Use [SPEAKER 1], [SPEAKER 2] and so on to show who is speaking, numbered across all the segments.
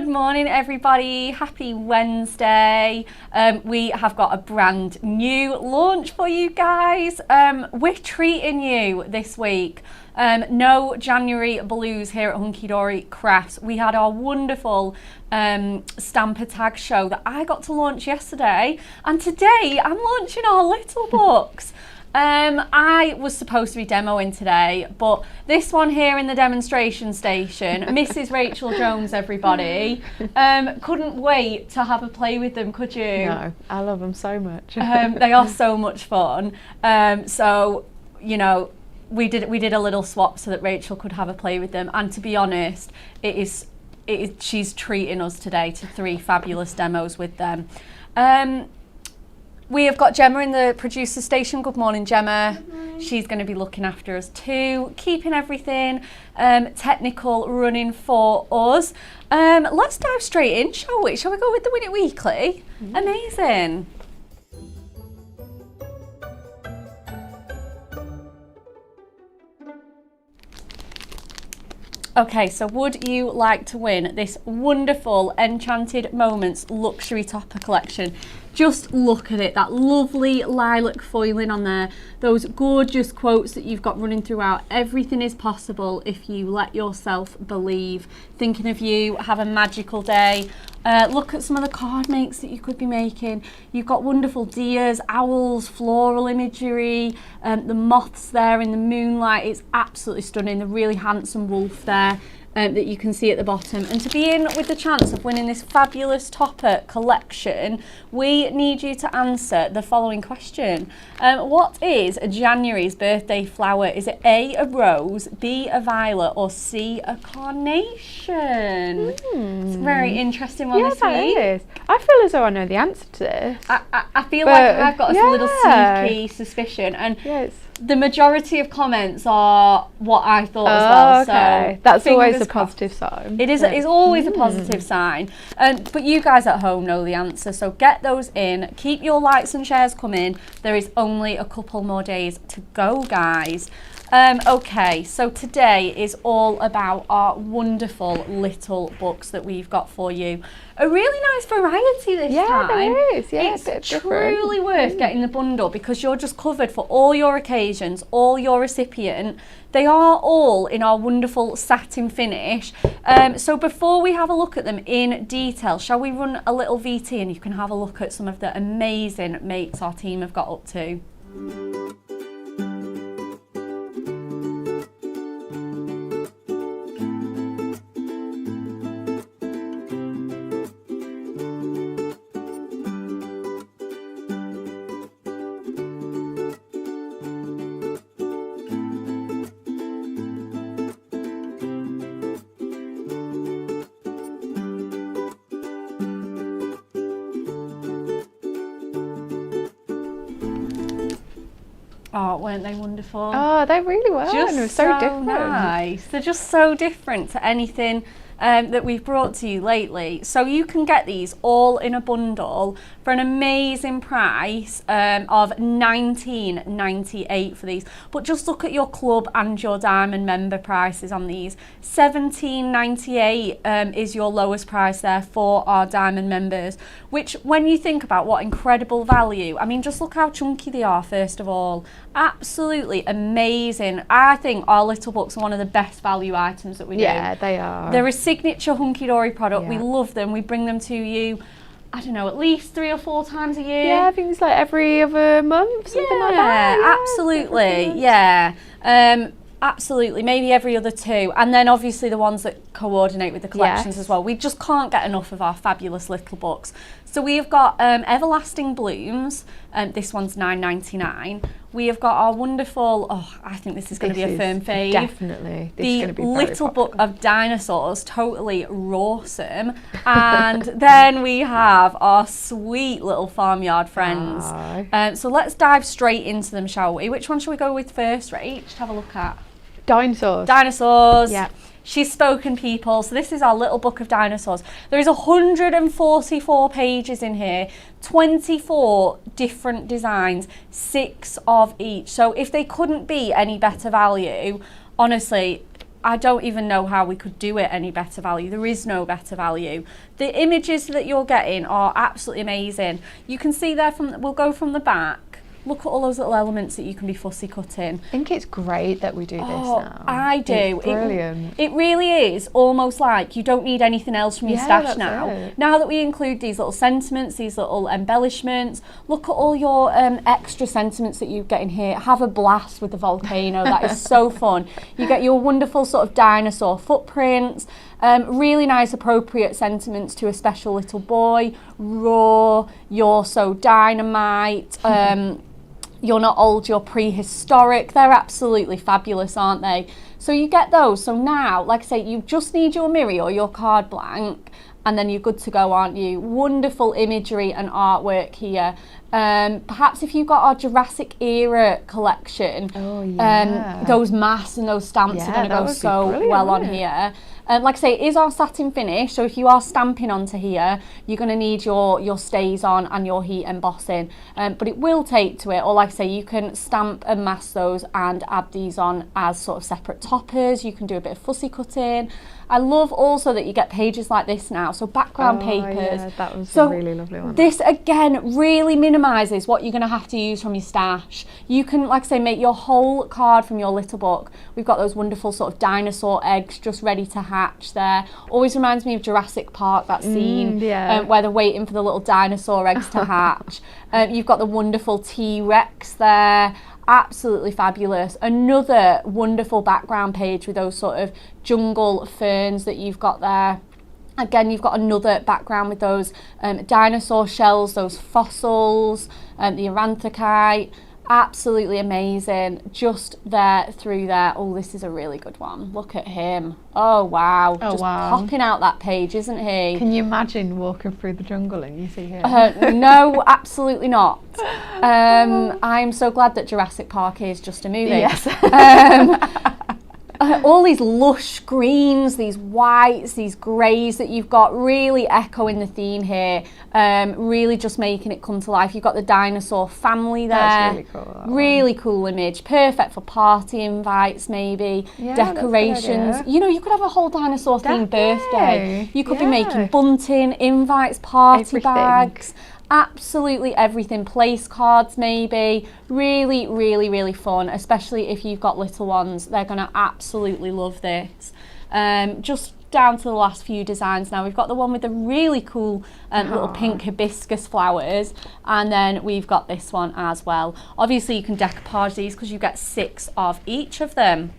[SPEAKER 1] Good morning, everybody. Happy Wednesday. We have got a brand new launch for you guys. We're treating you this week. No January blues here at Hunky Dory Crafts. We had our wonderful Stamper Tag show that I got to launch yesterday, and today I'm launching our little books. I was supposed to be demoing today, but this one here in the demonstration station, Mrs. Rachel Jones, everybody, couldn't wait to have a play with them, could you?
[SPEAKER 2] No, I love them so much.
[SPEAKER 1] They are so much fun. So, you know, we did a little swap so that Rachel could have a play with them, and to be honest, she's treating us today to 3 fabulous demos with them. We have got Gemma in the producer station. Good morning, Gemma.
[SPEAKER 3] Good morning.
[SPEAKER 1] She's going to be looking after us too, keeping everything technical running for us. Let's dive straight in, shall we? Shall we go with the Win It Weekly? Amazing. Okay, so would you like to win this wonderful Enchanted Moments luxury topper collection? Just look at it, that lovely lilac foiling on there, those gorgeous quotes that you've got running throughout. Everything is possible if you let yourself believe. Thinking of you, have a magical day. Look at some of the card makes that you could be making. You've got wonderful deers, owls, floral imagery, the moths there in the moonlight. It's absolutely stunning. The really handsome wolf there that you can see at the bottom. And to be in with the chance of winning this fabulous topper collection, we need you to answer the following question. What is January's birthday flower? Is it A, a rose, B, a violet, or C, a carnation? It's a very interesting one this week.
[SPEAKER 2] Yeah, it is. I feel as though I know the answer to this.
[SPEAKER 1] I feel like I've got a little sneaky suspicion, and the majority of comments are what I thought as well.
[SPEAKER 2] Okay.
[SPEAKER 1] So
[SPEAKER 2] that's always a
[SPEAKER 1] crossed.
[SPEAKER 2] Positive sign.
[SPEAKER 1] It is. It's always a positive sign. But you guys at home know the answer, so get those in. Keep your likes and shares coming. There is only a couple more days to go, guys. Okay, so today is all about our wonderful little books that we've got for you. A really nice variety this time.
[SPEAKER 2] There is. Yeah,
[SPEAKER 1] it's truly worth getting the bundle because you're just covered for all your occasions, all your recipient. They are all in our wonderful satin finish. So before we have a look at them in detail, shall we run a little VT and you can have a look at some of the amazing makes our team have got up to. Oh, weren't they wonderful?
[SPEAKER 2] Oh, they really were.
[SPEAKER 1] Just
[SPEAKER 2] They were so different.
[SPEAKER 1] Nice. They're just so different to anything that we've brought to you lately. So you can get these all in a bundle for an amazing price of $19.98 for these. But just look at your club and your diamond member prices on these. $17.98 is your lowest price there for our diamond members, which when you think about what incredible value, I mean, just look how chunky they are, first of all. Absolutely amazing. I think our little books are one of the best value items that we do.
[SPEAKER 2] Yeah, they are.
[SPEAKER 1] They're a signature Hunky Dory product.
[SPEAKER 2] Yeah.
[SPEAKER 1] We love them. We bring them to you, I don't know, at least 3 or 4 times a year.
[SPEAKER 2] Yeah, I think it's like every other month, something like that.
[SPEAKER 1] Yeah, absolutely. Yeah. Absolutely, maybe every other 2, and then obviously the ones that coordinate with the collections as well. We just can't get enough of our fabulous little books. So we have got Everlasting Blooms, this one's $9.99. We have got our wonderful, I think this is going to be a firm fave.
[SPEAKER 2] Definitely. This is
[SPEAKER 1] The
[SPEAKER 2] gonna be
[SPEAKER 1] Little
[SPEAKER 2] very
[SPEAKER 1] Book of Dinosaurs, totally rawsome. And then we have our sweet little Farmyard friends. So let's dive straight into them, shall we? Which one shall we go with first, Rach? Just have a look at.
[SPEAKER 2] Dinosaurs.
[SPEAKER 1] Dinosaurs.
[SPEAKER 2] Yeah.
[SPEAKER 1] She's spoken, people. So this is our little book of dinosaurs. There is 144 pages in here, 24 different designs, 6 of each. So if they couldn't be any better value, honestly, I don't even know how we could do it any better value. There is no better value. The images that you're getting are absolutely amazing. You can see there we'll go from the back. Look at all those little elements that you can be fussy cutting.
[SPEAKER 2] I think it's great that we do this now.
[SPEAKER 1] I do.
[SPEAKER 2] It's brilliant.
[SPEAKER 1] It really is almost like you don't need anything else from your stash now.
[SPEAKER 2] It.
[SPEAKER 1] Now that we include these little sentiments, these little embellishments, look at all your extra sentiments that you get in here. Have a blast with the volcano. That is so fun. You get your wonderful sort of dinosaur footprints. Really nice appropriate sentiments to a special little boy. Raw, you're so dynamite. You're not old, you're prehistoric. They're absolutely fabulous, aren't they? So you get those. So now, like I say, you just need your Miri or your card blank, and then you're good to go, aren't you? Wonderful imagery and artwork here. Perhaps if you've got our Jurassic era collection, those masks and those stamps are going to go so well on here. Like I say, it is our satin finish, so if you are stamping onto here, you're going to need your stays on and your heat embossing, but it will take to it, or like I say, you can stamp and mask those and add these on as sort of separate toppers. You can do a bit of fussy cutting. I love also that you get pages like this now, so background papers.
[SPEAKER 2] Yeah, that was a really lovely one.
[SPEAKER 1] This again really minimises what you're going to have to use from your stash. You can, like I say, make your whole card from your little book. We've got those wonderful sort of dinosaur eggs just ready to hatch there. Always reminds me of Jurassic Park, that scene where they're waiting for the little dinosaur eggs to hatch. You've got the wonderful T-Rex there. Absolutely fabulous. Another wonderful background page with those sort of jungle ferns that you've got there. Again, you've got another background with those dinosaur shells, those fossils, the Oranthocite. Absolutely amazing. Just there through there. Oh, this is a really good one. Look at him. Oh, wow.
[SPEAKER 2] Oh,
[SPEAKER 1] just
[SPEAKER 2] wow.
[SPEAKER 1] popping out that page, isn't he?
[SPEAKER 2] Can you imagine walking through the jungle and you see him?
[SPEAKER 1] No, absolutely not. I'm so glad that Jurassic Park is just a movie.
[SPEAKER 2] Yes.
[SPEAKER 1] All these lush greens, these whites, these greys that you've got really echoing the theme here, really just making it come to life. You've got the dinosaur family there.
[SPEAKER 2] That's really cool.
[SPEAKER 1] Really cool image, perfect for party invites maybe, decorations. You know, you could have a whole dinosaur themed birthday. You could be making bunting, invites, party bags. Absolutely everything, place cards maybe. Really, really, really fun, especially if you've got little ones. They're going to absolutely love this. Just down to the last few designs now. We've got the one with the really cool little pink hibiscus flowers, and then we've got this one as well. Obviously you can decoupage these because you get 6 of each of them.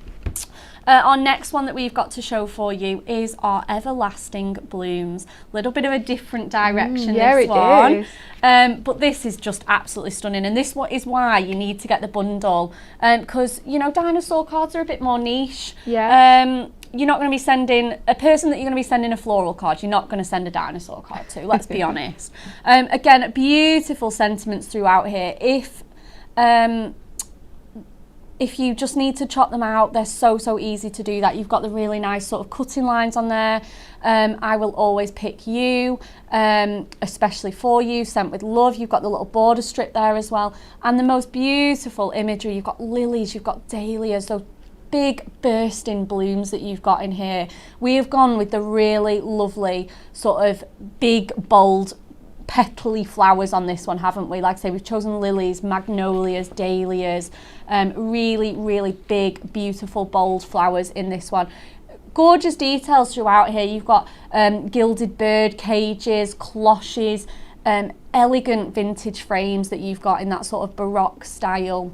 [SPEAKER 1] Our next one that we've got to show for you is our Everlasting Blooms. Little bit of a different direction, this one. But this is just absolutely stunning, and this is why you need to get the bundle, because you know, dinosaur cards are a bit more niche. You're not going to be sending a person that you're going to be sending a floral card. You're not going to send a dinosaur card to. Let's be honest. Again, beautiful sentiments throughout here. If you just need to chop them out, they're so easy to do that. You've got the really nice sort of cutting lines on there. I will always pick you, especially for you, sent with love. You've got the little border strip there as well. And the most beautiful imagery. You've got lilies, you've got dahlias, those big bursting blooms that you've got in here. We have gone with the really lovely sort of big, bold, petally flowers on this one, haven't we? Like I say, we've chosen lilies, magnolias, dahlias, really, really big, beautiful, bold flowers in this one. Gorgeous details throughout here. You've got gilded bird cages, cloches, elegant vintage frames that you've got in that sort of Baroque style.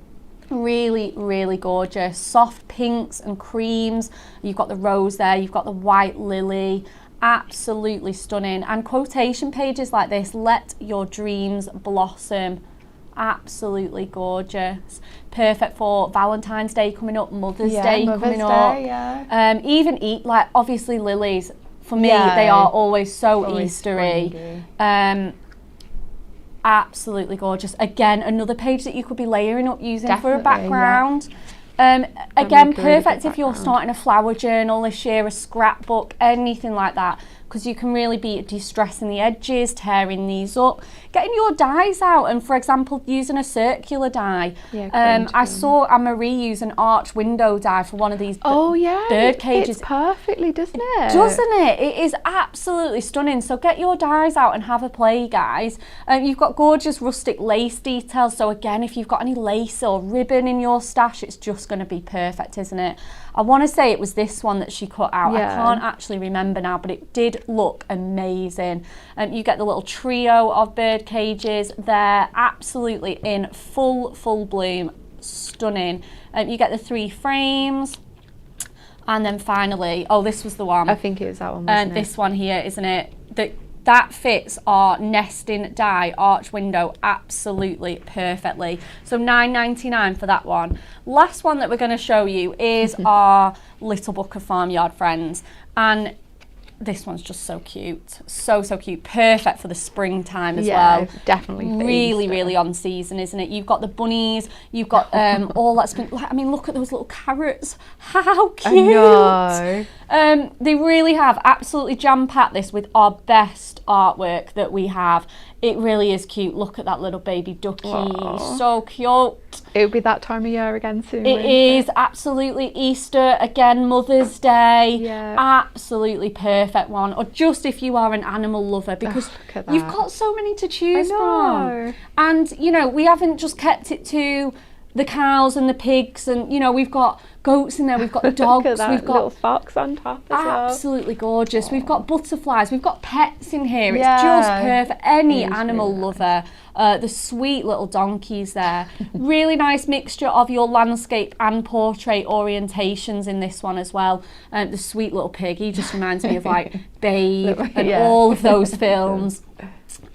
[SPEAKER 1] Really, really gorgeous. Soft pinks and creams. You've got the rose there, you've got the white lily. Absolutely stunning. And quotation pages like this, let your dreams blossom. Absolutely gorgeous. Perfect for Valentine's Day coming up, Mother's Day coming up. Even like obviously lilies, for me they are always so Eastery. Absolutely gorgeous. Again, another page that you could be layering up using for a background. Again, perfect if you're starting a flower journal this year, a scrapbook, anything like that. because you can really be de-stressing the edges, tearing these up, getting your dies out, and for example using a circular die. I saw Miri use an arch window die for one of these bird cages.
[SPEAKER 2] It's perfectly, doesn't it?
[SPEAKER 1] Doesn't it? It is absolutely stunning. So get your dies out and have a play, guys. You've got gorgeous rustic lace details, so again, if you've got any lace or ribbon in your stash, it's just going to be perfect, isn't it? I want to say it was this one that she cut out. I can't actually remember now, but it did look amazing. You get the little trio of bird cages there, absolutely in full bloom, stunning. You get the 3 frames, and then finally, this was the one.
[SPEAKER 2] I think it was that one, wasn't it?
[SPEAKER 1] This one here, isn't it? That fits our nesting die arch window absolutely perfectly. So $9.99 for that one. Last one that we're going to show you is our little book of Farmyard friends, and this one's just so cute, so cute, perfect for the springtime as well.
[SPEAKER 2] Definitely.
[SPEAKER 1] Really on season, isn't it? You've got the bunnies, you've got all that's been. I mean, look at those little carrots. How cute!
[SPEAKER 2] I know.
[SPEAKER 1] They really have absolutely jam-packed this with our best artwork that we have. It really is cute. Look at that little baby ducky. Aww. So cute.
[SPEAKER 2] It would be that time of year again soon.
[SPEAKER 1] It is, absolutely. Easter, again, Mother's Day.
[SPEAKER 2] Yeah.
[SPEAKER 1] Absolutely perfect one. Or just if you are an animal lover, because you've got so many to choose from. And, you know, we haven't just kept it to the cows and the pigs, and, you know, we've got goats in there, we've got the dogs,
[SPEAKER 2] Look at that
[SPEAKER 1] we've got
[SPEAKER 2] little fox on top as well.
[SPEAKER 1] Absolutely gorgeous. We've got butterflies, we've got pets in here. It's just perfect. Any animal lover. The sweet little donkeys there. Really nice mixture of your landscape and portrait orientations in this one as well. The sweet little pig, he just reminds me of like Babe and all of those films.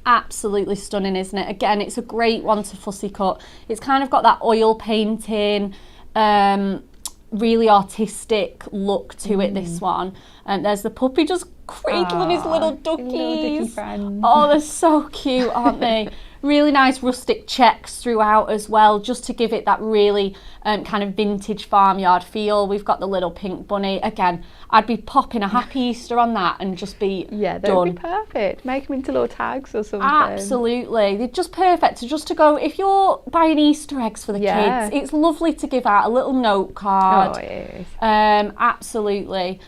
[SPEAKER 1] Absolutely stunning, isn't it? Again, it's a great one to fussy cut. It's kind of got that oil painting, really artistic look to it, this one. And there's the puppy just cradling his little duckies.
[SPEAKER 2] Little ducky friend.
[SPEAKER 1] Oh, they're so cute, aren't they? Really nice rustic checks throughout as well, just to give it that really kind of vintage farmyard feel. We've got the little pink bunny. Again, I'd be popping a happy Easter on that and just be
[SPEAKER 2] that
[SPEAKER 1] done.
[SPEAKER 2] would be perfect. Make them into little tags or something.
[SPEAKER 1] Absolutely. They're just perfect to go, if you're buying Easter eggs for the kids, it's lovely to give out a little note card.
[SPEAKER 2] Oh, it is.
[SPEAKER 1] Absolutely.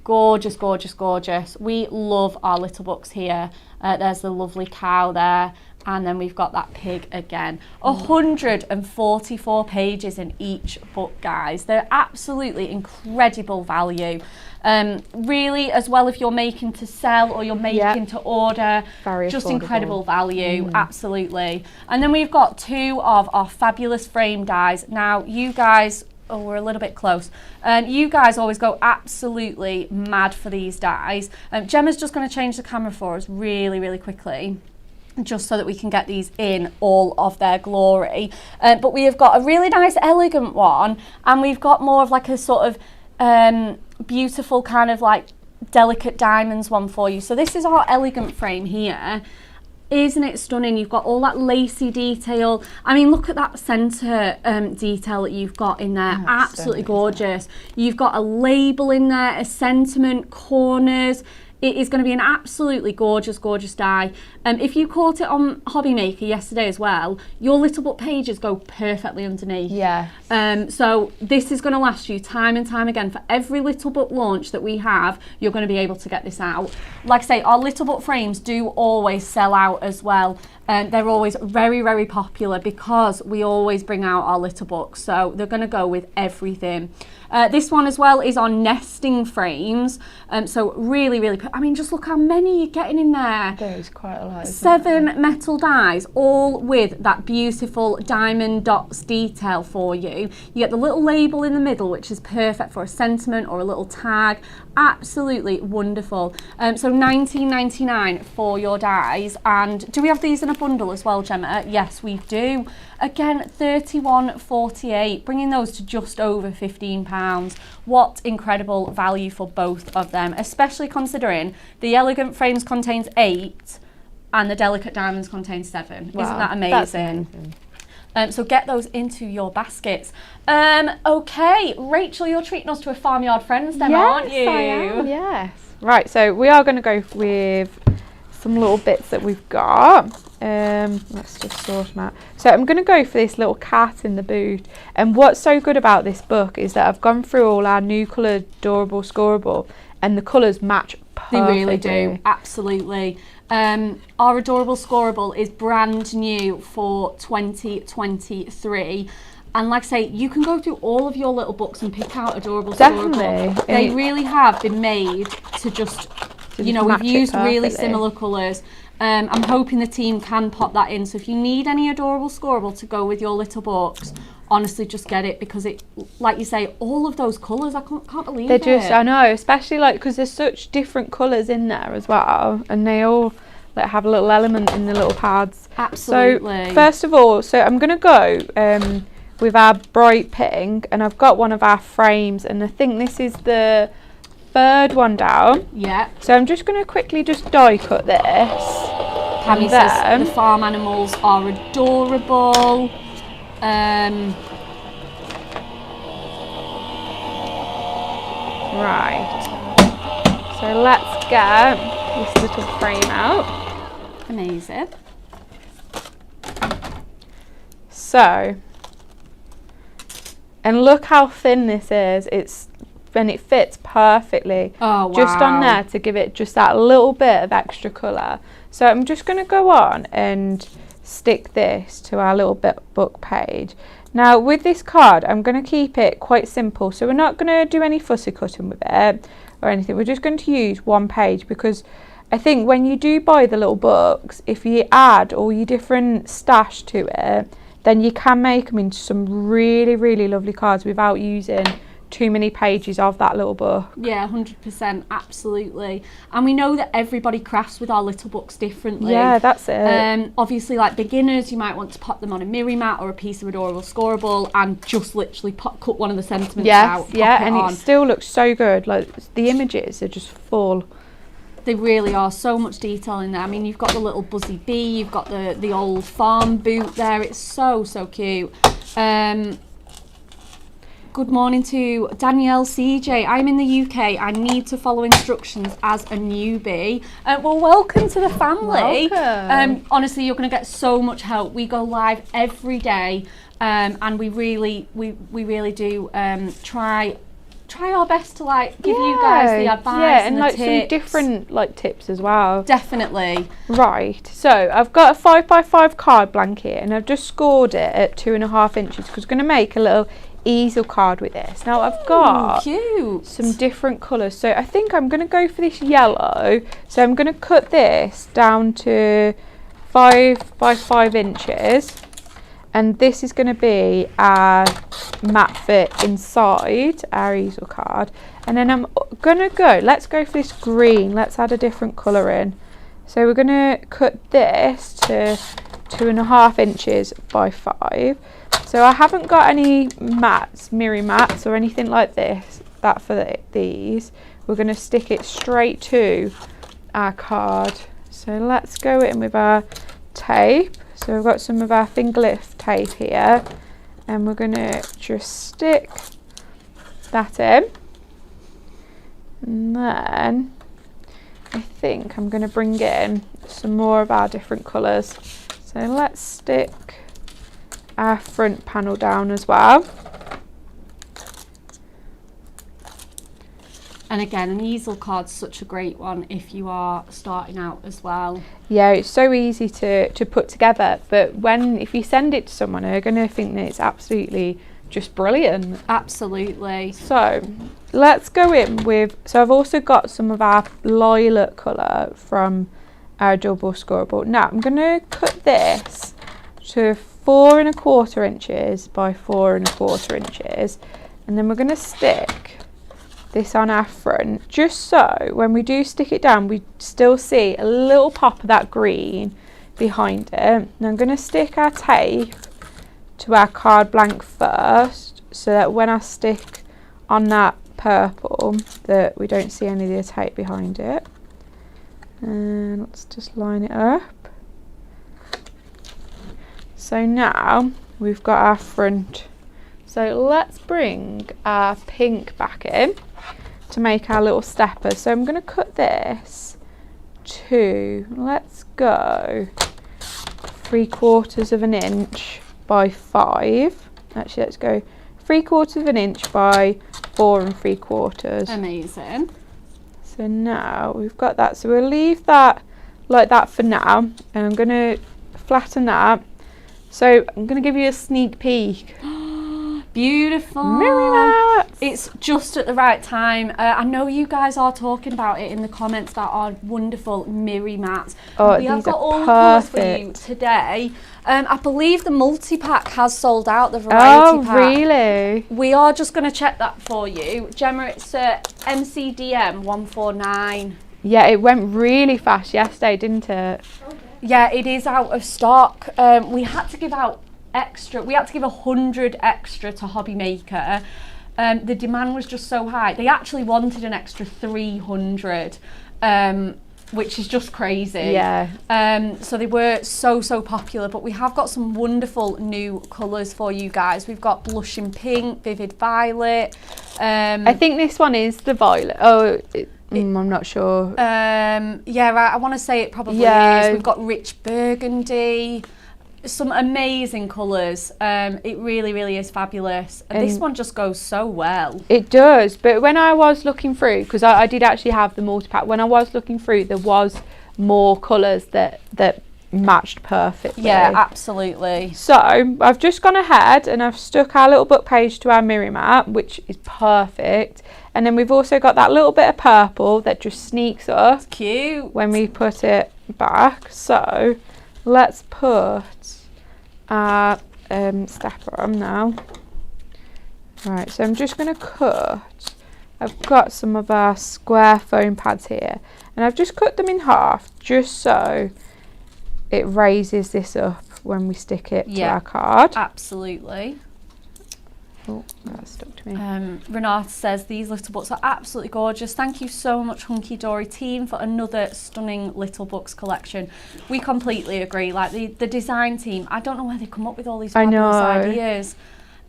[SPEAKER 1] Gorgeous, gorgeous, gorgeous. We love our little books here. There's the lovely cow there. And then we've got that pig again. 144 pages in each book, guys. They're absolutely incredible value. Really, as well, if you're making to sell or you're making to order, just affordable. Incredible value, absolutely. And then we've got 2 of our fabulous frame dies. Now, you guys, we're a little bit close. You guys always go absolutely mad for these dies. Gemma's just going to change the camera for us really quickly, just so that we can get these in all of their glory. But we have got a really nice elegant one, and we've got more of like a sort of beautiful kind of like delicate diamonds one for you. So this is our elegant frame here. Isn't it stunning? You've got all that lacy detail. I mean, look at that centre detail that you've got in there. Absolutely gorgeous. You've got a label in there, a sentiment, corners. It is going to be an absolutely gorgeous, gorgeous die. If you caught it on Hobby Maker yesterday as well, your little book pages go perfectly underneath.
[SPEAKER 2] Yeah.
[SPEAKER 1] So this is going to last you time and time again. For every little book launch that we have, you're going to be able to get this out. Like I say, our little book frames do always sell out as well. They're always very popular because we always bring out our little books. So they're going to go with everything. This one as well is on nesting frames. So really, I mean, just look how many you're getting in there.
[SPEAKER 2] There's quite a lot.
[SPEAKER 1] 7 metal dies, all with that beautiful diamond dots detail for you. You get the little label in the middle, which is perfect for a sentiment or a little tag. Absolutely wonderful. So $19.99 for your dies. And do we have these in a bundle as well, Gemma? Yes, we do. Again, $31.48, bringing those to just over £15. What incredible value for both of them, especially considering the elegant frames contains 8 and the delicate diamonds contain 7. Wow, isn't that amazing?
[SPEAKER 2] That's amazing.
[SPEAKER 1] So get those into your baskets. Okay, Rachel, you're treating us to a Farmyard Friends then, aren't you?
[SPEAKER 2] Yes, I am, yes. Right, so we are going to go with some little bits that we've got. Let's just sort them out. So I'm going to go for this little cat in the boot. And what's so good about this book is that I've gone through all our new coloured Adorable Scoreable, and the colours match perfectly.
[SPEAKER 1] They really do, absolutely. Our Adorable Scoreable is brand new for 2023. And like I say, you can go through all of your little books and pick out Adorable Scoreable. They really have been made to just, you know, we've used really similar colours. I'm hoping the team can pop that in. So if you need any Adorable Scoreable to go with your little books, honestly, just get it, because it, like you say, all of those colours, I can't believe it.
[SPEAKER 2] They're just, I know, especially like because there's such different colours in there as well, and they all like have a little element in the little pads.
[SPEAKER 1] Absolutely.
[SPEAKER 2] So first of all, so I'm going to go with our bright pink, and I've got one of our frames, and I think this is the third one down.
[SPEAKER 1] Yeah.
[SPEAKER 2] So I'm just going to quickly just die cut this.
[SPEAKER 1] Cammy says the farm animals are adorable.
[SPEAKER 2] Right. So let's get this little frame out.
[SPEAKER 1] Amazing.
[SPEAKER 2] So, and look how thin this is. And it fits perfectly.
[SPEAKER 1] Oh, wow.
[SPEAKER 2] Just on there to give it just that little bit of extra colour. So I'm just going to go on and stick this to our little book page. Now with this card, I'm going to keep it quite simple. So we're not going to do any fussy cutting with it or anything. We're just going to use one page, because I think when you do buy the little books, if you add all your different stash to it, then you can make them into some really, really lovely cards without using too many pages of that little book.
[SPEAKER 1] Yeah, 100%, absolutely. And we know that everybody crafts with our little books differently.
[SPEAKER 2] Yeah, that's it.
[SPEAKER 1] Obviously, like beginners, you might want to pop them on a Miri mat or a piece of Adorable Scoreable and just literally cut one of the sentiments out.
[SPEAKER 2] Yeah, and it still looks so good. Like the images are just full.
[SPEAKER 1] They really are, so much detail in there. I mean, you've got the little buzzy bee, you've got the old farm boot there. It's so cute. Good morning to Danielle CJ. I'm in the UK. I need to follow instructions as a newbie. Well, welcome to the family.
[SPEAKER 2] Welcome.
[SPEAKER 1] Honestly, you're going to get so much help. We go live every day, and we really do try our best to like give you guys the advice and the
[SPEAKER 2] like
[SPEAKER 1] tips.
[SPEAKER 2] some different like tips as well.
[SPEAKER 1] Definitely.
[SPEAKER 2] Right, so I've got a 5x5 card blank here, and I've just scored it at 2.5 inches because I'm going to make a little easel card with this. Now I've got some different colours, so I think I'm going to go for this yellow. So I'm going to cut this down to 5x5 inches, and this is going to be our matte fit inside our easel card. And then I'm going to let's go for this green. Let's add a different colour in. So we're going to cut this to 2.5 inches by 5. So I haven't got any mats, Miri mats or anything like this, these. We're going to stick it straight to our card. So let's go in with our tape. So we've got some of our finger lift tape here, and we're going to just stick that in. And then I think I'm going to bring in some more of our different colours. So let's stick our front panel down as well.
[SPEAKER 1] And again, an easel card's such a great one if you are starting out as well.
[SPEAKER 2] Yeah, it's so easy to put together, but if you send it to someone, they're going to think that it's absolutely just brilliant.
[SPEAKER 1] Absolutely.
[SPEAKER 2] So let's go in with, so I've also got some of our lilac colour from our Adorable Scoreable. Now I'm going to cut this to 4.25 inches by 4.25 inches, and then we're going to stick this on our front, just so when we do stick it down we still see a little pop of that green behind it. And I'm going to stick our tape to our card blank first, so that when I stick on that purple that we don't see any of the tape behind it. And let's just line it up. So now we've got our front. So let's bring our pink back in. to make our little stepper. So I'm going to cut this to, let's go 3/4 of an inch by 5. Actually, let's go 3/4 of an inch by 4 3/4.
[SPEAKER 1] Amazing.
[SPEAKER 2] So now we've got that. So we'll leave that like that for now. And I'm going to flatten that. So I'm going to give you a sneak peek.
[SPEAKER 1] Beautiful.
[SPEAKER 2] Miri mats.
[SPEAKER 1] It's just at the right time. I know you guys are talking about it in the comments about our wonderful Miri mats.
[SPEAKER 2] Oh,
[SPEAKER 1] we have
[SPEAKER 2] these
[SPEAKER 1] got
[SPEAKER 2] are
[SPEAKER 1] all the colours for you
[SPEAKER 2] perfect.
[SPEAKER 1] today. I believe the multi-pack has sold out, the variety pack.
[SPEAKER 2] Oh, really?
[SPEAKER 1] We are just going to check that for you. Gemma, it's MCDM 149.
[SPEAKER 2] Yeah, it went really fast yesterday, didn't it?
[SPEAKER 1] Yeah, it is out of stock. We had to give out extra. We had to give 100 extra to Hobby Maker. The demand was just so high. They actually wanted an extra 300, which is just crazy.
[SPEAKER 2] Yeah.
[SPEAKER 1] So they were so popular, but we have got some wonderful new colours for you guys. We've got blushing pink, vivid violet.
[SPEAKER 2] I think this one is the violet. Oh, I'm not sure.
[SPEAKER 1] Yeah, right. I want to say it probably is. We've got rich burgundy. Some amazing colours. It really is fabulous. And this one just goes so well.
[SPEAKER 2] It does, but when I was looking through, because I did actually have the multi-pack, when I was looking through, there was more colours that matched perfectly.
[SPEAKER 1] Yeah, absolutely.
[SPEAKER 2] So I've just gone ahead and I've stuck our little book page to our Miri mat, which is perfect. And then we've also got that little bit of purple that just sneaks up.
[SPEAKER 1] It's cute.
[SPEAKER 2] When we put it back. So let's put our stepper on now. Right, so I'm just going to cut. I've got some of our square foam pads here, and I've just cut them in half just so it raises this up when we stick it to our card.
[SPEAKER 1] Absolutely.
[SPEAKER 2] Oh, that stuck to me.
[SPEAKER 1] Renata says these little books are absolutely gorgeous. Thank you so much, Hunky Dory team, for another stunning little books collection. We completely agree. Like the design team, I don't know where they come up with all these fabulous ideas.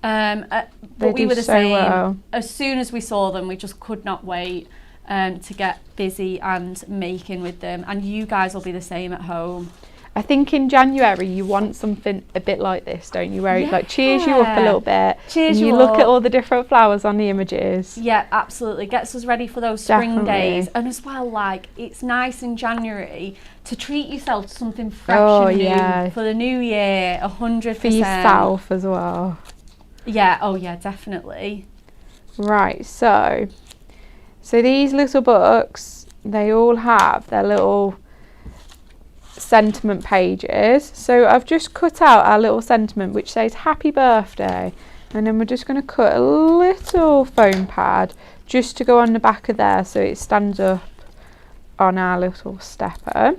[SPEAKER 1] But we were the same.
[SPEAKER 2] Well.
[SPEAKER 1] As soon as we saw them, we just could not wait to get busy and making with them. And you guys will be the same at home.
[SPEAKER 2] I think in January you want something a bit like this, don't you? Where it like cheers you up a little bit.
[SPEAKER 1] Cheers
[SPEAKER 2] you
[SPEAKER 1] up.
[SPEAKER 2] Look at all the different flowers on the images.
[SPEAKER 1] Yeah, absolutely. Gets us ready for those spring days. And as well, like, it's nice in January to treat yourself to something fresh and new for the new year, 100%.
[SPEAKER 2] For yourself as well.
[SPEAKER 1] Yeah, oh yeah, definitely.
[SPEAKER 2] Right, so these little books, they all have their little sentiment pages. So I've just cut out our little sentiment which says happy birthday, and then we're just going to cut a little foam pad just to go on the back of there so it stands up on our little stepper.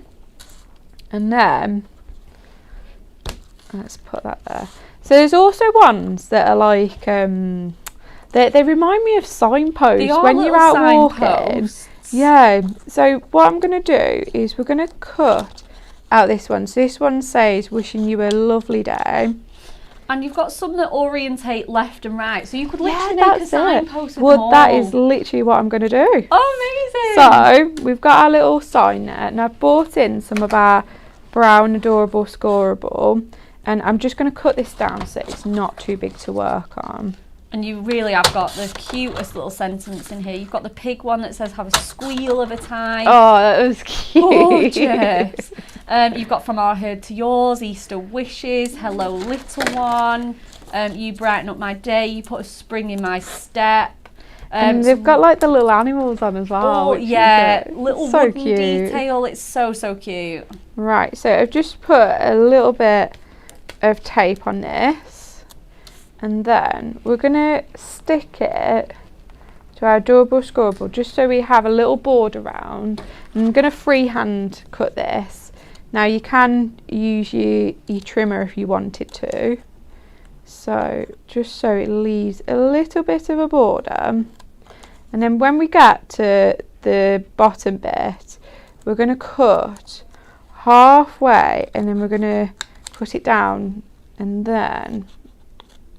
[SPEAKER 2] And then let's put that there. So there's also ones that are like they remind me of signposts when you're out walking. Yeah, so what I'm going to do is we're going to cut out this one. So this one says wishing you a lovely day.
[SPEAKER 1] And you've got some that orientate left and right, so you could literally make a signpost with
[SPEAKER 2] Well, that is literally what I'm going to do.
[SPEAKER 1] Oh, amazing!
[SPEAKER 2] So we've got our little sign there, and I've brought in some of our brown adorable scoreable, and I'm just going to cut this down so it's not too big to work on.
[SPEAKER 1] And you really have got the cutest little sentiments in here. You've got the pig one that says have a squeal of a time.
[SPEAKER 2] Oh, that was cute.
[SPEAKER 1] Gorgeous. You've got from our herd to yours, Easter wishes, hello little one. You brighten up my day, you put a spring in my step.
[SPEAKER 2] And they've got like the little animals on as well.
[SPEAKER 1] Oh yeah, little
[SPEAKER 2] so
[SPEAKER 1] wooden
[SPEAKER 2] cute
[SPEAKER 1] detail. It's so cute.
[SPEAKER 2] Right, so I've just put a little bit of tape on this. And then we're going to stick it to our adorable scoreable just so we have a little border around. And I'm going to freehand cut this. Now you can use your trimmer if you wanted to. So just so it leaves a little bit of a border. And then when we get to the bottom bit, we're going to cut halfway and then we're going to put it down and then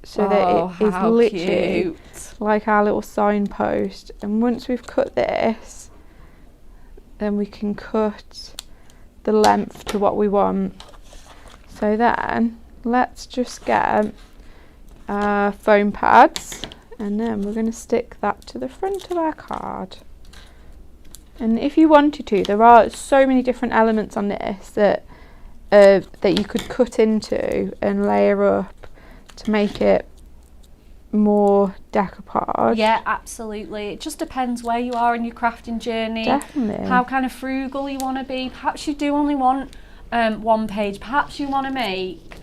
[SPEAKER 2] so that it is literally
[SPEAKER 1] cute.
[SPEAKER 2] like our little signpost. And once we've cut this, then we can cut the length to what we want. So then let's just get foam pads, and then we're going to stick that to the front of our card. And if you wanted to, there are so many different elements on this that you could cut into and layer up to make it more decoupage.
[SPEAKER 1] Yeah, absolutely. It just depends where you are in your crafting journey.
[SPEAKER 2] Definitely.
[SPEAKER 1] How kind of frugal you want to be. Perhaps you do only want one page. Perhaps you want to make,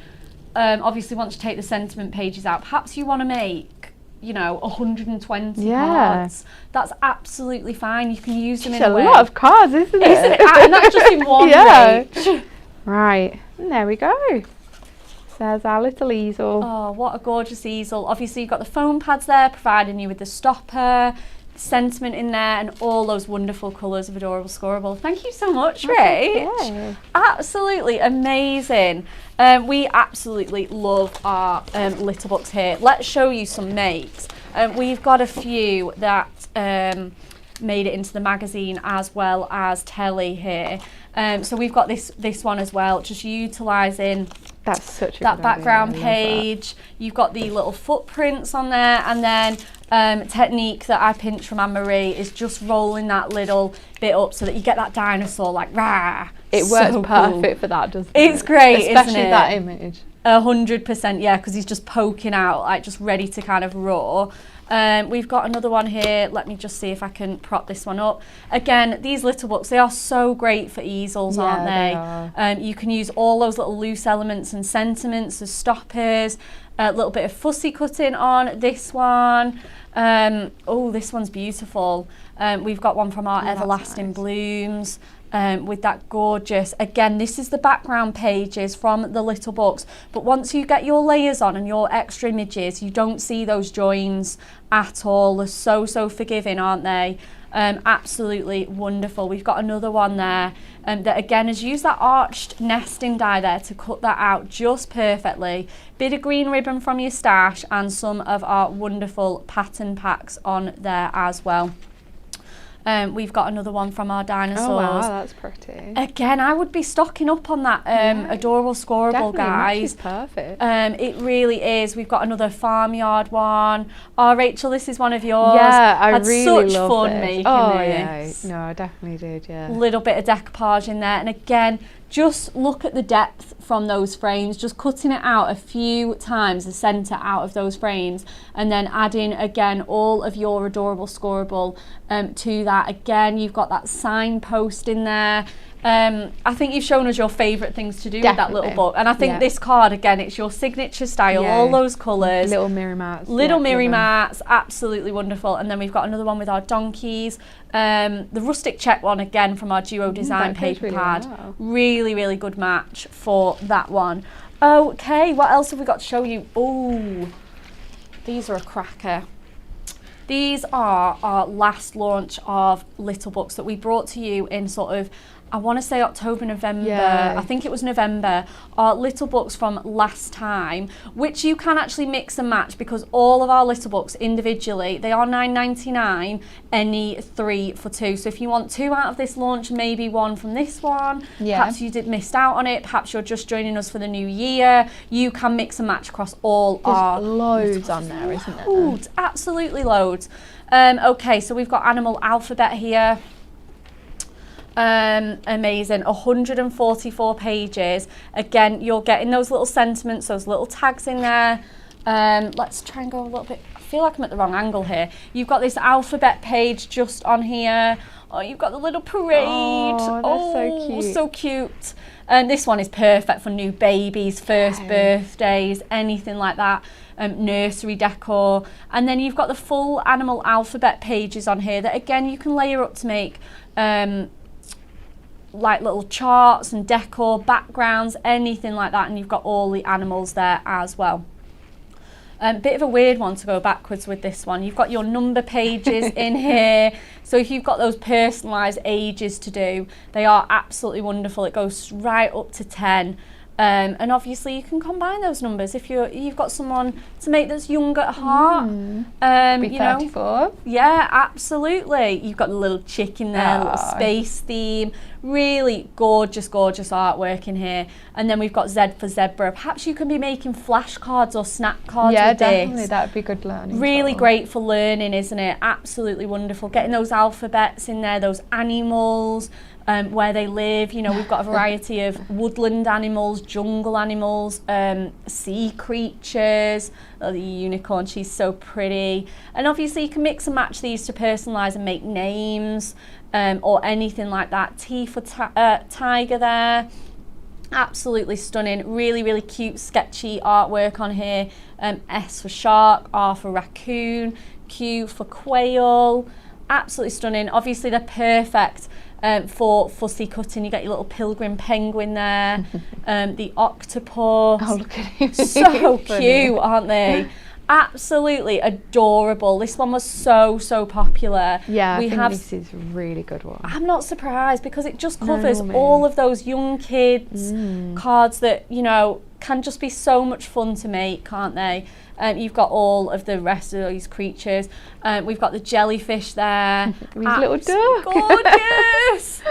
[SPEAKER 1] obviously once you take the sentiment pages out, perhaps you want to make, you know, 120 cards. That's absolutely fine. You can use them in a way.
[SPEAKER 2] It's a lot of cards, isn't it?
[SPEAKER 1] And that's just in one page.
[SPEAKER 2] Right, and there we go. There's our little easel.
[SPEAKER 1] Oh, what a gorgeous easel. Obviously, you've got the foam pads there, providing you with the stopper, sentiment in there, and all those wonderful colours of Adorable Scoreable. Thank you so much, Rach.
[SPEAKER 2] Okay.
[SPEAKER 1] Absolutely amazing. We absolutely love our little books here. Let's show you some makes. We've got a few that made it into the magazine as well as telly here. So we've got this one as well, just utilising
[SPEAKER 2] that's such a
[SPEAKER 1] that background page. You've got the little footprints on there, and then technique that I pinched from Miri is just rolling that little bit up so that you get that dinosaur like rah.
[SPEAKER 2] It works perfect for that, doesn't it?
[SPEAKER 1] It's great,
[SPEAKER 2] especially
[SPEAKER 1] isn't it?
[SPEAKER 2] That image.
[SPEAKER 1] 100%, yeah, because he's just poking out, like just ready to kind of roar. We've got another one here. Let me just see if I can prop this one up. Again, these little books, they are so great for easels, aren't they? You can use all those little loose elements and sentiments as stoppers. A little bit of fussy cutting on this one. Oh, this one's beautiful. We've got one from our Everlasting Blooms. With that gorgeous, again, this is the background pages from the little books, but once you get your layers on and your extra images, you don't see those joins at all. They're so forgiving, aren't they? Absolutely wonderful. We've got another one there that again has used that arched nesting die there to cut that out just perfectly. Bit of green ribbon from your stash and some of our wonderful pattern packs on there as well. We've got another one from our Dinosaurs.
[SPEAKER 2] Oh wow, that's pretty.
[SPEAKER 1] Again, I would be stocking up on that Adorable Scoreable, guys.
[SPEAKER 2] Perfect.
[SPEAKER 1] It really is. We've got another Farmyard one. Oh, Rachel, this is one of yours.
[SPEAKER 2] Yeah, I
[SPEAKER 1] had
[SPEAKER 2] really
[SPEAKER 1] such
[SPEAKER 2] love
[SPEAKER 1] fun
[SPEAKER 2] this.
[SPEAKER 1] making this.
[SPEAKER 2] Yeah, no, I definitely did. Yeah.
[SPEAKER 1] Little bit of decoupage in there, and again, just look at the depth from those frames, just cutting it out a few times, the centre out of those frames, and then adding again all of your Adorable Scoreable to that. Again, you've got that signpost in there. I think you've shown us your favourite things to do with that little book, and I think this card, again, it's your signature style, all those colours.
[SPEAKER 2] Little Miri mats.
[SPEAKER 1] Little Miri mats, absolutely wonderful. And then we've got another one with our donkeys. The rustic check one, again, from our Duo Design paper pad.
[SPEAKER 2] Well.
[SPEAKER 1] Really good match for that one. Okay, what else have we got to show you? Oh, these are a cracker. These are our last launch of little books that we brought to you in sort of, I want to say October, November.
[SPEAKER 2] Yeah.
[SPEAKER 1] I think it was November. Our little books from last time, which you can actually mix and match because all of our little books individually, they are $9.99, any 3 for 2. So if you want 2 out of this launch, maybe 1 from this one, perhaps you missed out on it, perhaps you're just joining us for the new year, you can mix and match across all our
[SPEAKER 2] loads on there, isn't there?
[SPEAKER 1] Loads, absolutely loads. Okay, so we've got Animal Alphabet here. Amazing, 144 pages. Again, you're getting those little sentiments, those little tags in there. Let's try and go a little bit, I feel like I'm at the wrong angle here. You've got this alphabet page just on here. Oh, you've got the little parade.
[SPEAKER 2] Oh, they're so cute.
[SPEAKER 1] So cute. And this one is perfect for new babies, first birthdays, anything like that. Nursery decor. And then you've got the full Animal Alphabet pages on here that again you can layer up to make like little charts and decor, backgrounds, anything like that, and you've got all the animals there as well. Bit of a weird one to go backwards with this one. You've got your number pages in here, so if you've got those personalised ages to do, they are absolutely wonderful. It goes right up to 10. And obviously you can combine those numbers if you've got someone to make that's young at heart.
[SPEAKER 2] Be 34.
[SPEAKER 1] Yeah, absolutely. You've got the little chick in there, little space theme. Really gorgeous, gorgeous artwork in here. And then we've got Z for zebra. Perhaps you can be making flashcards or snap cards with this.
[SPEAKER 2] Yeah, definitely. That would be good learning.
[SPEAKER 1] Really great for learning, isn't it? Absolutely wonderful. Getting those alphabets in there, those animals, where they live. You know, we've got a variety of woodland animals, jungle animals, sea creatures. Oh, the unicorn, she's so pretty. And obviously you can mix and match these to personalise and make names or anything like that. T for tiger there. Absolutely stunning. Really, really cute, sketchy artwork on here. S for shark, R for raccoon, Q for quail. Absolutely stunning. Obviously they're perfect for fussy cutting. You get your little pilgrim penguin there, the octopus.
[SPEAKER 2] Oh, look at him.
[SPEAKER 1] So cute, aren't they? Absolutely adorable. This one was so popular.
[SPEAKER 2] Yeah, I think this is a really good one.
[SPEAKER 1] I'm not surprised because it just covers all of those young kids cards that, you know, can just be so much fun to make, can't they? You've got all of the rest of these creatures. We've got the jellyfish there.
[SPEAKER 2] His little duck.
[SPEAKER 1] Gorgeous.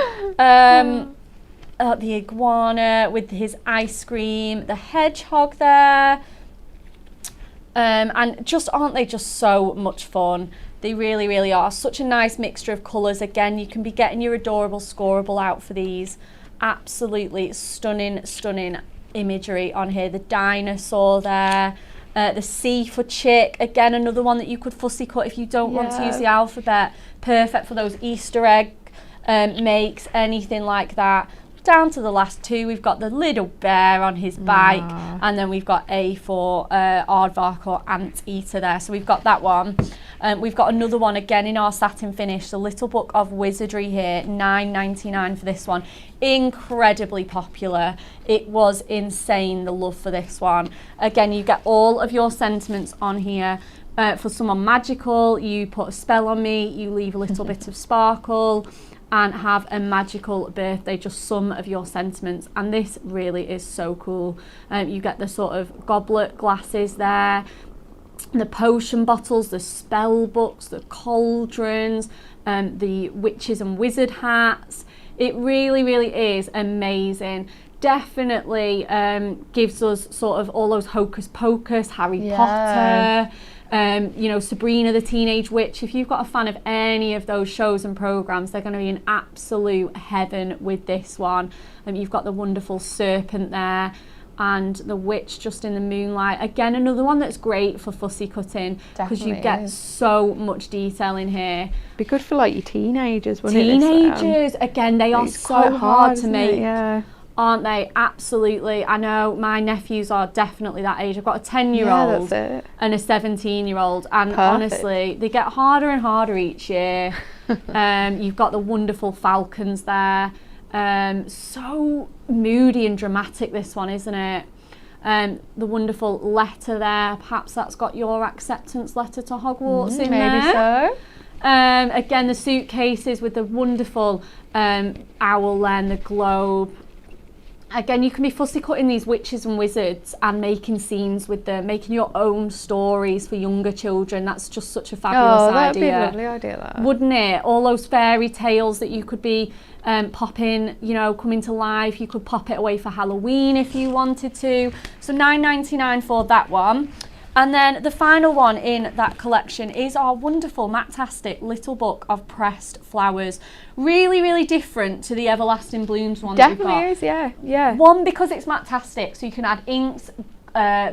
[SPEAKER 1] The iguana with his ice cream. The hedgehog there. And just aren't they just so much fun? They really, really are. Such a nice mixture of colours. Again, you can be getting your adorable scoreable out for these. Absolutely stunning, stunning imagery on here. The dinosaur there. The C for chick, again another one that you could fussy cut if you don't want to use the alphabet. Perfect for those Easter egg makes, anything like that. Down to the last two, we've got the little bear on his bike, and then we've got A for aardvark or anteater there. So we've got that one. We've got another one again in our satin finish, the Little Book of Wizardry here, $9.99 for this one. Incredibly popular. It was insane, the love for this one. Again, you get all of your sentiments on here. For someone magical, you put a spell on me, you leave a little bit of sparkle, and have a magical birthday, just some of your sentiments. And this really is so cool. You get the sort of goblet glasses there, the potion bottles, the spell books, the cauldrons, the witches and wizard hats. It really, really is amazing. Definitely gives us sort of all those hocus pocus, Harry Potter, you know, Sabrina the Teenage Witch. If you've got a fan of any of those shows and programs, they're going to be in absolute heaven with this one. You've got the wonderful serpent there and the witch just in the moonlight. Again, another one that's great for fussy cutting because you get so much detail in here.
[SPEAKER 2] Be good for like your teenagers, wouldn't it?
[SPEAKER 1] Teenagers, again, they are so hard to make.
[SPEAKER 2] Yeah.
[SPEAKER 1] Aren't they? Absolutely. I know my nephews are definitely that age. I've got a 10-year-old and a 17-year-old, and honestly, they get harder and harder each year. You've got the wonderful falcons there. So moody and dramatic, this one, isn't it? The wonderful letter there. Perhaps that's got your acceptance letter to Hogwarts in there.
[SPEAKER 2] Maybe so.
[SPEAKER 1] Again, the suitcases with the wonderful owl there and the globe. Again, you can be fussy cutting these witches and wizards and making scenes with them, making your own stories for younger children. That's just such a fabulous idea.
[SPEAKER 2] Oh, that'd be a lovely idea, that.
[SPEAKER 1] Wouldn't it? All those fairy tales that you could be popping, you know, coming to life. You could pop it away for Halloween if you wanted to. So $9.99 for that one. And then the final one in that collection is our wonderful Matastic Little Book of Pressed Flowers. Really, really different to the Everlasting Blooms one.
[SPEAKER 2] Definitely is, yeah.
[SPEAKER 1] One, because it's Matastic, so you can add inks,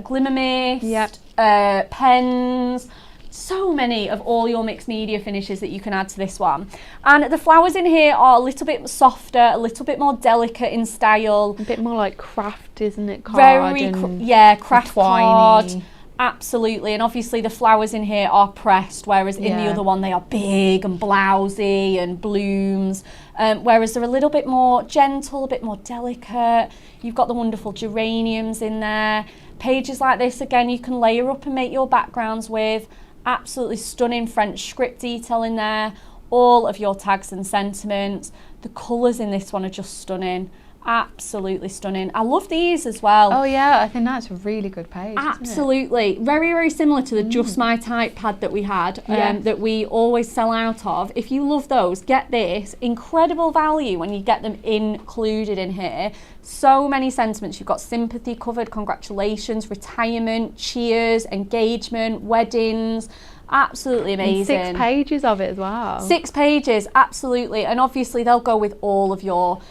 [SPEAKER 1] glimmer mist, pens, so many of all your mixed media finishes that you can add to this one. And the flowers in here are a little bit softer, a little bit more delicate in style.
[SPEAKER 2] A bit more like craft, isn't it?
[SPEAKER 1] Craft card. Absolutely, and obviously the flowers in here are pressed, whereas in the other one they are big and blousy and blooms, whereas they're a little bit more gentle, a bit more delicate. You've got the wonderful geraniums in there. Pages like this, again, you can layer up and make your backgrounds with. Absolutely stunning French script detail in there. All of your tags and sentiments. The colours in this one are just stunning. Absolutely stunning. I love these as well.
[SPEAKER 2] Oh yeah, I think that's a really good page.
[SPEAKER 1] Absolutely.
[SPEAKER 2] Isn't it?
[SPEAKER 1] Very, very similar to the Just My Type pad that we had, that we always sell out of. If you love those, get this. Incredible value when you get them included in here. So many sentiments. You've got sympathy covered, congratulations, retirement, cheers, engagement, weddings. Absolutely amazing.
[SPEAKER 2] And 6 pages of it as well.
[SPEAKER 1] 6 pages, absolutely. And obviously they'll go with all of your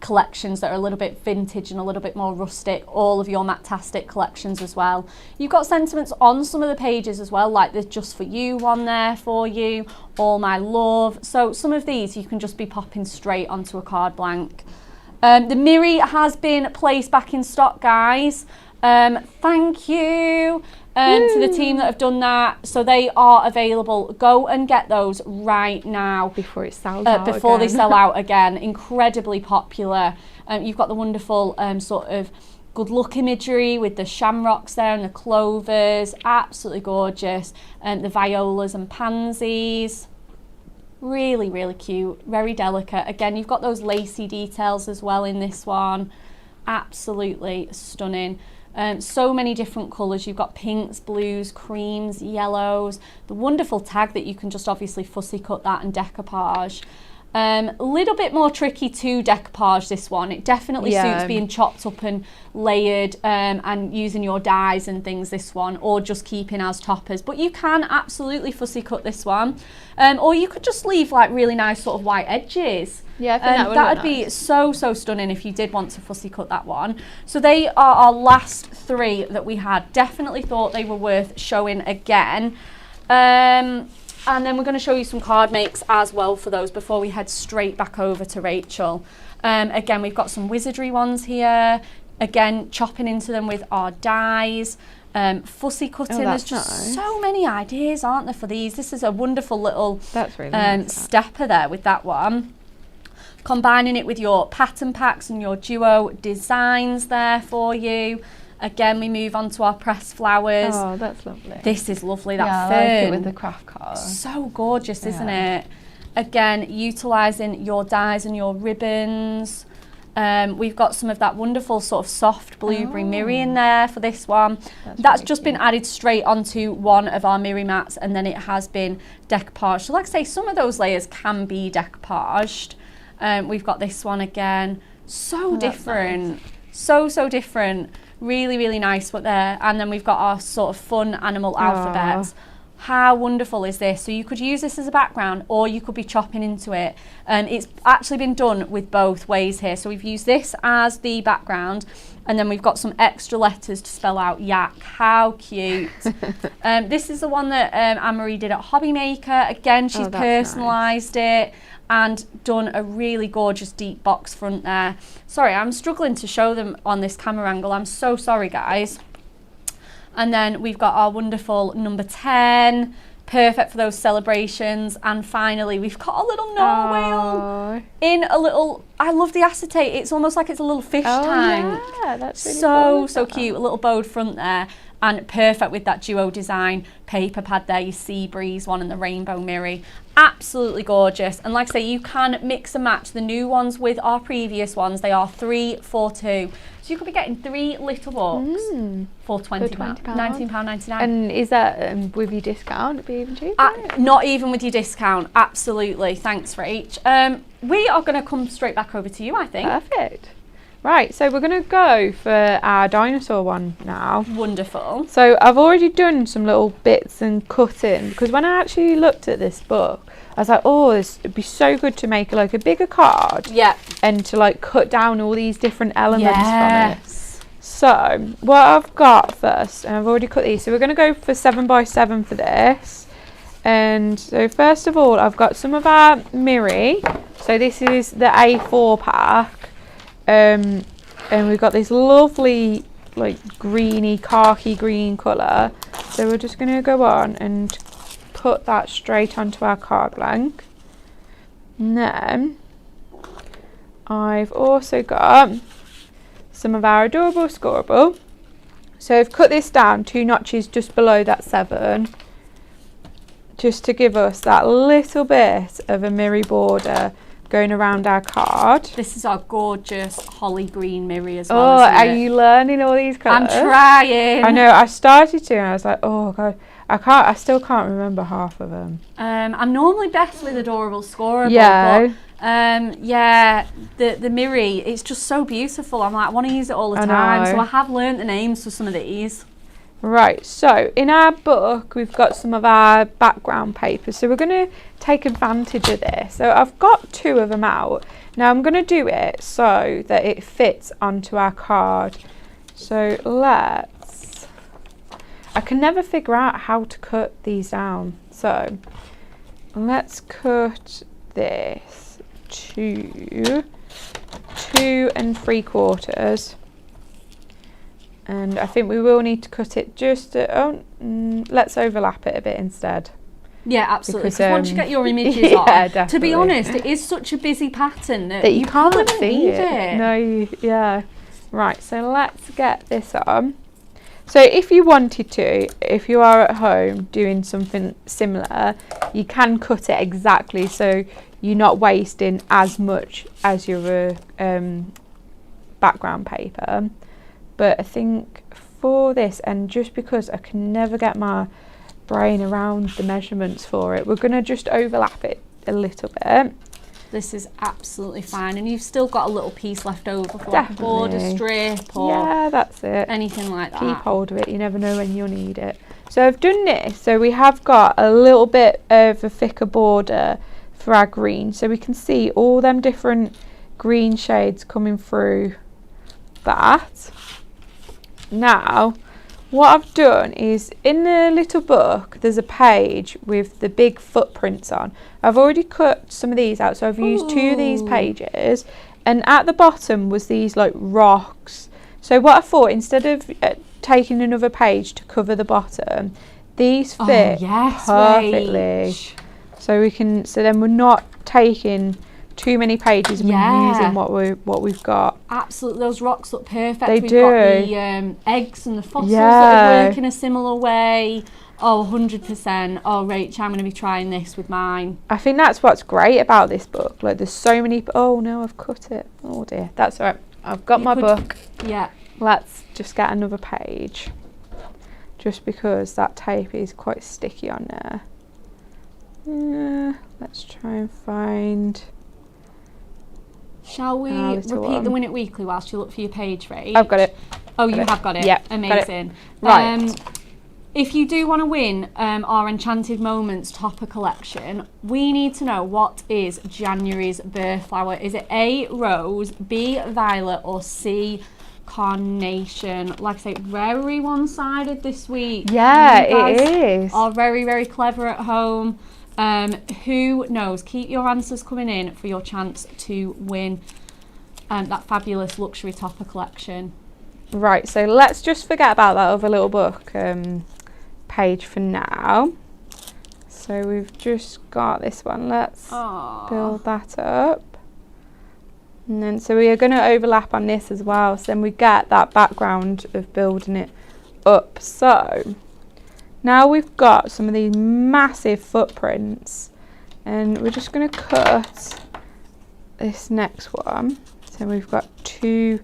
[SPEAKER 1] collections that are a little bit vintage and a little bit more rustic, all of your Matastic collections as well. You've got sentiments on some of the pages as well, like the Just For You one there for you, All My Love. So some of these you can just be popping straight onto a card blank. The Miri has been placed back in stock, guys. Thank you to the team that have done that. So they are available. Go and get those right now.
[SPEAKER 2] Before it sells out
[SPEAKER 1] Before they sell out again. Incredibly popular. You've got the wonderful sort of good luck imagery with the shamrocks there and the clovers. Absolutely gorgeous. The violas and pansies. Really, really cute. Very delicate. Again, you've got those lacy details as well in this one. Absolutely stunning. So many different colours. You've got pinks, blues, creams, yellows. The wonderful tag that you can just obviously fussy cut that and decoupage. A little bit more tricky to decoupage this one. It definitely suits being chopped up and layered and using your dies and things, this one, or just keeping as toppers. But you can absolutely fussy cut this one. Or you could just leave like really nice sort of white edges.
[SPEAKER 2] Yeah, I think
[SPEAKER 1] that would be so stunning if you did want to fussy cut that one. So they are our last 3 that we had. Definitely thought they were worth showing again. And then we're going to show you some card makes as well for those before we head straight back over to Rachel. Again, we've got some wizardry ones here. Again, chopping into them with our dies. Fussy cutting. There's just so many ideas, aren't there, for these? This is a wonderful little stepper there with that one. Combining it with your pattern packs and your duo designs there for you. Again, we move on to our pressed flowers.
[SPEAKER 2] Oh, that's lovely.
[SPEAKER 1] This is lovely, that
[SPEAKER 2] fern. I like it with
[SPEAKER 1] the
[SPEAKER 2] craft card.
[SPEAKER 1] So gorgeous, isn't it? Again, utilising your dies and your ribbons. We've got some of that wonderful sort of soft blueberry Miri in there for this one. That's really just been added straight onto one of our Miri mats, and then it has been decoupaged. So like I say, some of those layers can be decoupaged. We've got this one again. So different. Nice. So different. Really, really nice but there. And then we've got our sort of fun animal alphabets. How wonderful is this? So you could use this as a background, or you could be chopping into it. It's actually been done with both ways here. So we've used this as the background, and then we've got some extra letters to spell out yak. How cute. This is the one that Anne-Marie did at Hobby Maker. Again, she's personalised it and done a really gorgeous deep box front there. Sorry, I'm struggling to show them on this camera angle. I'm so sorry, guys. And then we've got our wonderful number 10, perfect for those celebrations. And finally, we've got a little narwhal in a little, I love the acetate. It's almost like it's a little fish tank.
[SPEAKER 2] Yeah, that's really
[SPEAKER 1] so cute. A little bowed front there. And perfect with that duo design paper pad there, your sea breeze one and the rainbow Miri. Absolutely gorgeous. And like I say, you can mix and match the new ones with our previous ones. They are 3 for 2. So you could be getting 3 little books for £20, £19.99.
[SPEAKER 2] And is that with your discount? It'd be even cheaper?
[SPEAKER 1] Not even with your discount. Absolutely. Thanks, Rach. We are going to come straight back over to you, I think.
[SPEAKER 2] Perfect. Right, so we're going to go for our dinosaur one now.
[SPEAKER 1] Wonderful.
[SPEAKER 2] So I've already done some little bits and cutting, because when I actually looked at this book, I was like, oh, it'd be so good to make like a bigger card.
[SPEAKER 1] Yeah.
[SPEAKER 2] And to like cut down all these different elements from it. So what I've got first, and I've already cut these, so we're going to go for 7x7 for this. And so first of all, I've got some of our Miri. So this is the A4 pack. And we've got this lovely like greeny khaki green colour, so we're just going to go on and put that straight onto our card blank. And then I've also got some of our adorable scoreable, so I've cut this down 2 notches just below that 7, just to give us that little bit of a Miri border going around our card.
[SPEAKER 1] This is our gorgeous holly green Miri as
[SPEAKER 2] Oh,
[SPEAKER 1] well.
[SPEAKER 2] are you learning all these colours?
[SPEAKER 1] I'm trying.
[SPEAKER 2] I know, I started to and I was like, oh God, I still can't remember half of them.
[SPEAKER 1] I'm normally best with Adorable Scoreable,
[SPEAKER 2] yeah.
[SPEAKER 1] but yeah, the Miri, it's just so beautiful. I'm like, I want to use it all the time, so I have learnt the names for some of these.
[SPEAKER 2] Right, so in our book we've got some of our background papers, so we're going to take advantage of this. So I've got 2 of them out. Now I'm going to do it so that it fits onto our card. So I can never figure out how to cut these down. So let's cut this to 2 3/4. And I think we will need to cut it just let's overlap it a bit instead.
[SPEAKER 1] Yeah, absolutely. Because once you get your images on,
[SPEAKER 2] definitely.
[SPEAKER 1] To be honest, it is such a busy pattern that
[SPEAKER 2] you can't see
[SPEAKER 1] it.
[SPEAKER 2] No, yeah. Right, so let's get this on. So if you wanted to, if you are at home doing something similar, you can cut it exactly so you're not wasting as much as your background paper. But I think for this, and just because I can never get my brain around the measurements for it, we're going to just overlap it a little bit.
[SPEAKER 1] This is absolutely fine, and you've still got a little piece left over for like a border strip or
[SPEAKER 2] that's it.
[SPEAKER 1] Anything like that.
[SPEAKER 2] Keep hold of it, you never know when you'll need it. So I've done this, so we have got a little bit of a thicker border for our green, so we can see all them different green shades coming through that. Now what I've done is, in the little book there's a page with the big footprints on. I've already cut some of these out, so I've used 2 of these pages, and at the bottom was these like rocks. So what I thought, instead of taking another page to cover the bottom, these fit perfectly. So then we're not taking too many pages and we're using what we've got.
[SPEAKER 1] Absolutely, those rocks look perfect.
[SPEAKER 2] We've
[SPEAKER 1] got the eggs and the fossils that work in a similar way. Oh, 100%. Oh, Rach, I'm going to be trying this with mine.
[SPEAKER 2] I think that's what's great about this book. Like, there's so many. Oh no, I've cut it. Oh dear, that's all right. I've got my book.
[SPEAKER 1] Yeah.
[SPEAKER 2] Let's just get another page, just because that tape is quite sticky on there. Let's try and find.
[SPEAKER 1] Shall we repeat the Win It Weekly whilst you look for your page, Rach?
[SPEAKER 2] I've got it.
[SPEAKER 1] Oh, you have got it?
[SPEAKER 2] Yeah.
[SPEAKER 1] Amazing.
[SPEAKER 2] Right.
[SPEAKER 1] If you do want to win our Enchanted Moments Topper collection, we need to know, what is January's birth flower? Is it A, rose, B, violet, or C, carnation? Like I say, very one-sided this week.
[SPEAKER 2] Yeah, it is.
[SPEAKER 1] Are very, very clever at home. Who knows? Keep your answers coming in for your chance to win that fabulous luxury topper collection. Right,
[SPEAKER 2] so let's just forget about that other little book page for now. So we've just got this one. Let's build that up. And then, so we are going to overlap on this as well, so then we get that background of building it up. So now we've got some of these massive footprints, and we're just going to cut this next one. So we've got two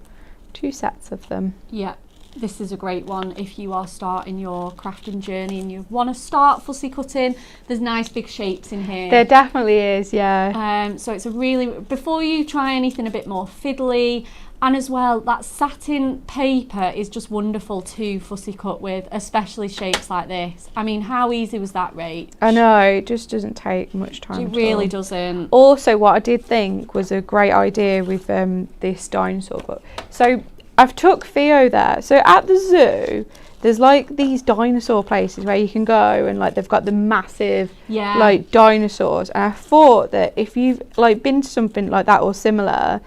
[SPEAKER 2] sets of them.
[SPEAKER 1] Yeah, this is a great one if you are starting your crafting journey and you want to start fussy cutting. There's nice big shapes in here.
[SPEAKER 2] There definitely is, yeah.
[SPEAKER 1] So it's a really, before you try anything a bit more fiddly, and as well, that satin paper is just wonderful to fussy cut with, especially shapes like this. I mean, how easy was that, Rach?
[SPEAKER 2] I know, it just doesn't take much time.
[SPEAKER 1] It really doesn't.
[SPEAKER 2] Also, what I did think was a great idea with this dinosaur book. So I've took Theo there. So at the zoo, there's like these dinosaur places where you can go, and like they've got the massive like dinosaurs. And I thought that if you've like been to something like that or similar,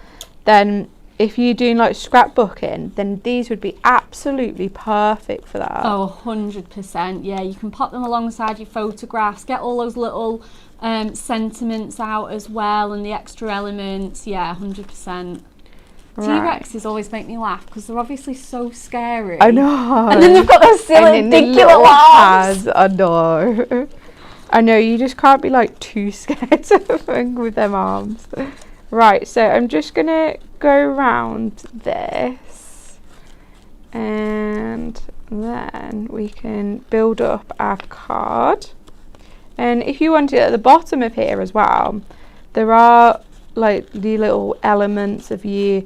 [SPEAKER 2] then if you're doing like scrapbooking, then these would be absolutely perfect for that.
[SPEAKER 1] Oh, 100%. Yeah, you can pop them alongside your photographs, get all those little sentiments out as well, and the extra elements. Yeah, 100%. Right. T-Rexes always make me laugh because they're obviously so scary.
[SPEAKER 2] I know.
[SPEAKER 1] And then they've got those silly, ridiculous arms.
[SPEAKER 2] I know. I know, you just can't be like too scared of them with them arms. Right, so I'm just going to go around this and then we can build up our card. And if you want it at the bottom of here as well, there are like the little elements of your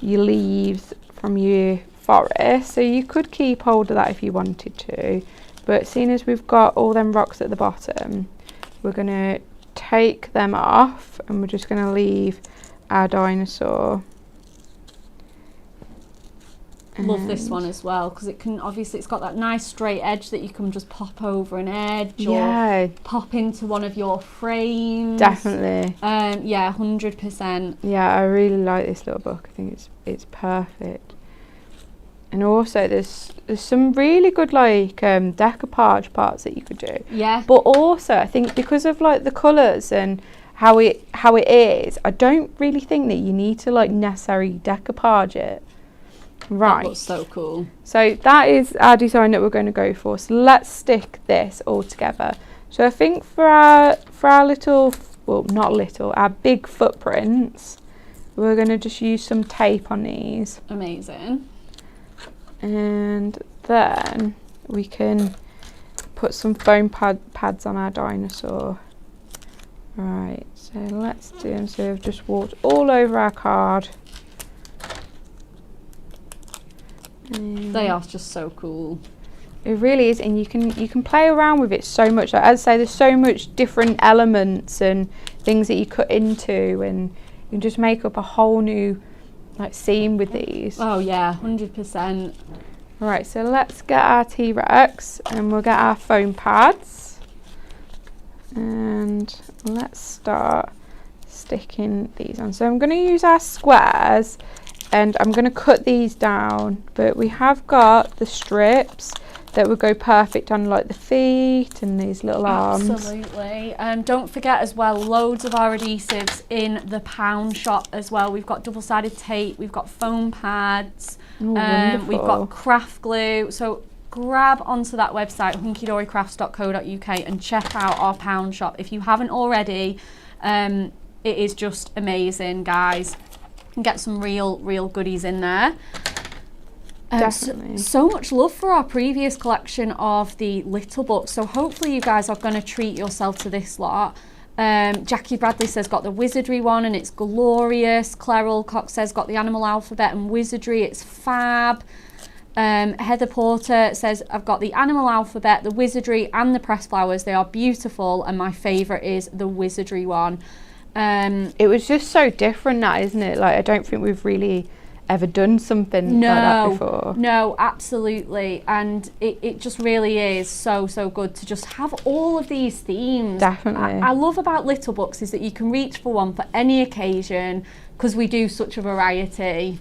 [SPEAKER 2] leaves from your forest, so you could keep hold of that if you wanted to, but seeing as we've got all them rocks at the bottom, we're going to take them off and we're just going to leave our dinosaur.
[SPEAKER 1] Love this one as well, because it can obviously, it's got that nice straight edge that you can just pop over an edge or pop into one of your frames.
[SPEAKER 2] Definitely.
[SPEAKER 1] Yeah, 100%.
[SPEAKER 2] Yeah, I really like this little book. I think it's perfect. And also there's some really good like decoupage parts that you could do.
[SPEAKER 1] Yeah.
[SPEAKER 2] But also I think because of like the colours and how it is, I don't really think that you need to like necessarily decoupage it. Right.
[SPEAKER 1] That looks so cool.
[SPEAKER 2] So that is our design that we're going to go for. So let's stick this all together. So I think for our little, well, not little, our big footprints, we're going to just use some tape on these.
[SPEAKER 1] Amazing.
[SPEAKER 2] And then we can put some foam pads on our dinosaur. Right, so let's do them. So we've just walked all over our card.
[SPEAKER 1] They are just so cool.
[SPEAKER 2] It really is, and you can play around with it so much. Like, as I say, there's so much different elements and things that you cut into, and you can just make up a whole new like scene with these.
[SPEAKER 1] Oh yeah, 100%.
[SPEAKER 2] Right, so let's get our T-Rex and we'll get our foam pads, and let's start sticking these on. So I'm going to use our squares and I'm going to cut these down, but we have got the strips that would go perfect on like the feet and these little arms.
[SPEAKER 1] Absolutely. Don't forget as well, loads of our adhesives in the pound shop as well. We've got double-sided tape, we've got foam pads, we've got craft glue. So grab onto that website, hunkydorycrafts.co.uk, and check out our pound shop if you haven't already. It is just amazing, guys. And get some real goodies in there.
[SPEAKER 2] Definitely.
[SPEAKER 1] So much love for our previous collection of the little books. So hopefully you guys are going to treat yourself to this lot. Jackie Bradley says got the wizardry one and it's glorious. Claire Alcock says got the animal alphabet and wizardry, it's fab. Heather Porter says I've got the animal alphabet, the wizardry and the pressed flowers. They are beautiful, and my favourite is the wizardry one.
[SPEAKER 2] It was just so different now, isn't it? Like, I don't think we've really ever done something like that before.
[SPEAKER 1] No, absolutely. And it just really is so good to just have all of these themes.
[SPEAKER 2] Definitely.
[SPEAKER 1] I love about little books is that you can reach for one for any occasion, because we do such a variety.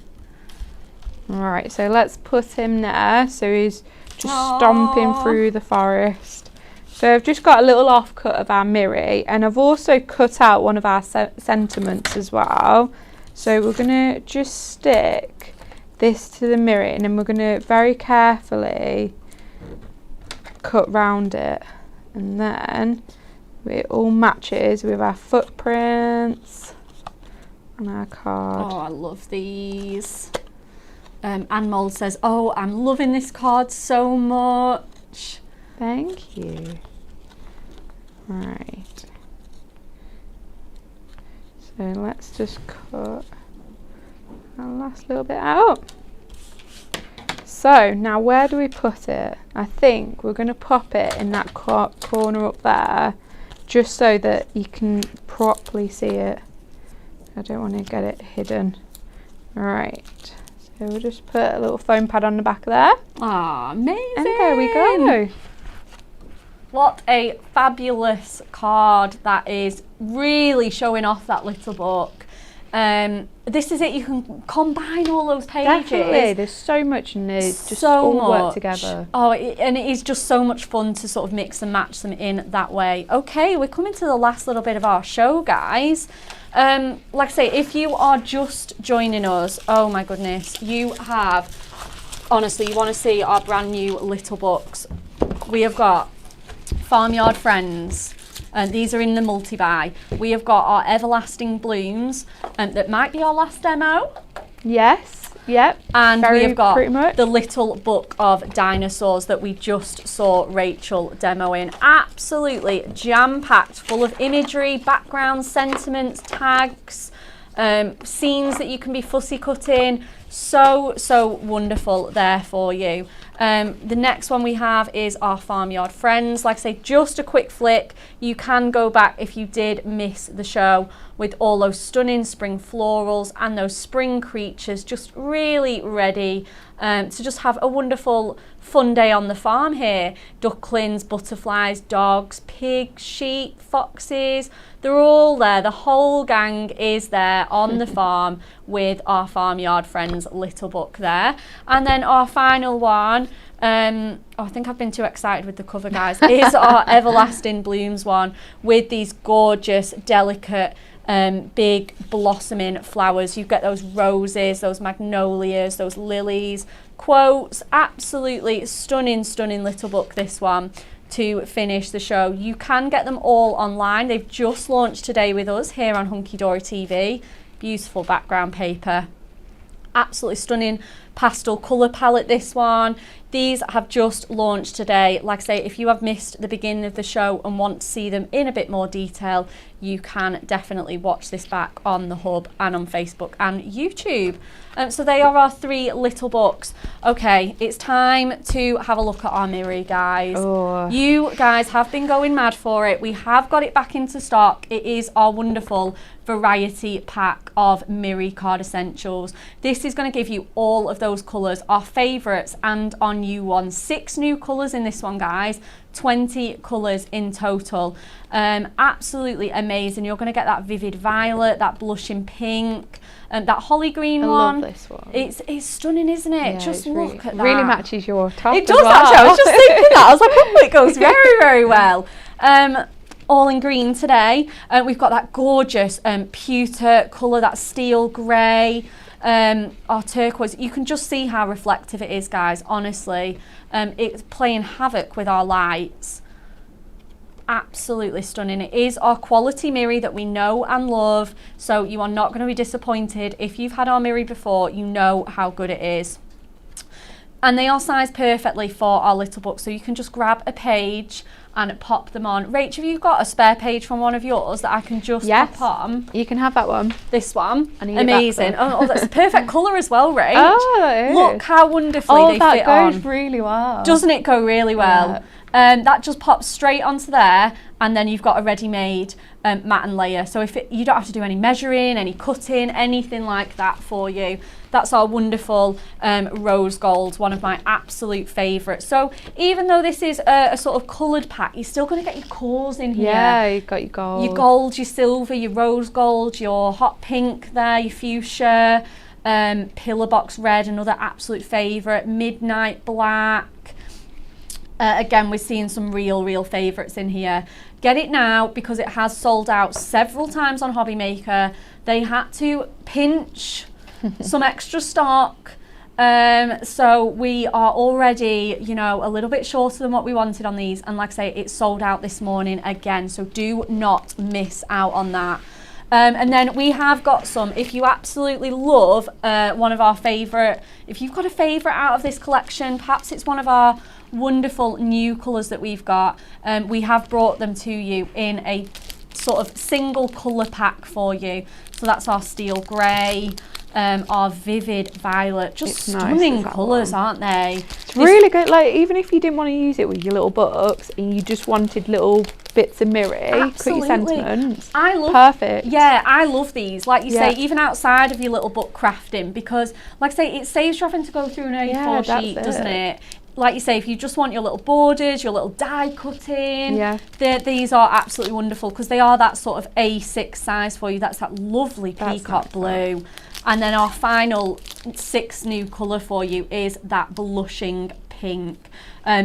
[SPEAKER 2] Alright, so let's put him there. So he's just stomping through the forest. So I've just got a little offcut of our Miri, and I've also cut out one of our sentiments as well. So we're going to just stick this to the Miri, and then we're going to very carefully cut round it, and then it all matches with our footprints on our card.
[SPEAKER 1] Oh, I love these. Anne Mold says, oh, I'm loving this card so much.
[SPEAKER 2] Thank you. Right. So let's just cut our last little bit out. So now where do we put it? I think we're going to pop it in that corner up there, just so that you can properly see it. I don't want to get it hidden. Right. So we'll just put a little foam pad on the back there.
[SPEAKER 1] Ah, amazing.
[SPEAKER 2] And there we go.
[SPEAKER 1] What a fabulous card that is, really showing off that little book. This is it, you can combine all those pages.
[SPEAKER 2] Definitely, there's so much in there, just all work together.
[SPEAKER 1] Oh, and it is just so much fun to sort of mix and match them in that way. Okay, we're coming to the last little bit of our show, guys. Like I say, if you are just joining us, oh my goodness, you have, honestly, you want to see our brand new little books. We have got Farmyard Friends, These are in the multi-buy. We have got our Everlasting Blooms, that might be our last demo.
[SPEAKER 2] Yes. Yep.
[SPEAKER 1] And we have got the little book of Dinosaurs that we just saw Rachel demoing. Absolutely jam-packed, full of imagery, backgrounds, sentiments, tags, scenes that you can be fussy cutting. So wonderful there for you. The next one we have is our Farmyard Friends. Like I say, just a quick flick. You can go back if you did miss the show with all those stunning spring florals and those spring creatures just really ready to just have a wonderful fun day on the farm here. Ducklings, butterflies, dogs, pigs, sheep, foxes, they're all there. The whole gang is there on the farm with our Farmyard Friends little book there. And then our final one, I think I've been too excited with the cover, guys, is our Everlasting Blooms one with these gorgeous, delicate, big blossoming flowers. You get those roses, those magnolias, those lilies, quotes. Absolutely stunning little book, this one, to finish the show. You can get them all online. They've just launched today with us here on Hunky Dory TV. Beautiful background paper. Absolutely stunning pastel colour palette, this one. These have just launched today. Like I say, if you have missed the beginning of the show and want to see them in a bit more detail, you can definitely watch this back on the Hub and on Facebook and YouTube. So they are our 3 little books. Okay, it's time to have a look at our Miri, guys. Oh. You guys have been going mad for it. We have got it back into stock. It is our wonderful variety pack of Miri card essentials. This is going to give you all of those colours, our favourites and our new ones. 6 new colours in this one, guys. 20 colours in total. Absolutely amazing. You're going to get that vivid violet, that blushing pink, that holly green one.
[SPEAKER 2] I love this one.
[SPEAKER 1] It's stunning, isn't it?
[SPEAKER 2] Yeah,
[SPEAKER 1] just look at that.
[SPEAKER 2] Really matches your top.
[SPEAKER 1] It does actually. I was just thinking that. I was like, oh, it goes very well. All in green today. We've got that gorgeous pewter colour, that steel grey, our turquoise. You can just see how reflective it is, guys, honestly. It's playing havoc with our lights. Absolutely stunning. It is our quality Miri that we know and love, so you are not going to be disappointed. If you've had our Miri before, you know how good it is. And they are sized perfectly for our little book, so you can just grab a page and pop them on. Rach, have you got a spare page from one of yours that I can just pop on?
[SPEAKER 2] You can have that one.
[SPEAKER 1] This one. Amazing. Oh, that's a perfect colour as well, Rach.
[SPEAKER 2] Oh, it is.
[SPEAKER 1] Look how wonderfully they fit on.
[SPEAKER 2] That goes really well.
[SPEAKER 1] Doesn't it go really well? Yeah. That just pops straight onto there, and then you've got a ready-made mat and layer. So you don't have to do any measuring, any cutting, anything like that for you. That's our wonderful rose gold, one of my absolute favourites. So even though this is a sort of coloured pack, you're still going to get your cores in here.
[SPEAKER 2] Yeah, you've got your gold.
[SPEAKER 1] Your gold, your silver, your rose gold, your hot pink there, your fuchsia, pillar box red, another absolute favourite, midnight black. Again, we're seeing some real favourites in here. Get it now because it has sold out several times on Hobby Maker. They had to pinch some extra stock. So we are already, a little bit shorter than what we wanted on these. And like I say, it sold out this morning again. So do not miss out on that. And then we have got some, if you absolutely love one of our favourite, if you've got a favourite out of this collection, perhaps it's one of our wonderful new colours that we've got, we have brought them to you in a sort of single colour pack for you. So that's our steel grey, our vivid violet, just stunning colours, aren't they?
[SPEAKER 2] It's really good. Like, even if you didn't want to use it with your little books and you just wanted little bits of Miri, put your sentiments. Perfect.
[SPEAKER 1] Yeah, I love these. Like you say, even outside of your little book crafting, because like I say, it saves you having to go through an A4 sheet, doesn't it? Like you say, if you just want your little borders, your little die cutting, these are absolutely wonderful because they are that sort of A6 size for you. That's that lovely peacock blue. And then our final 6th new colour for you is that blushing pink.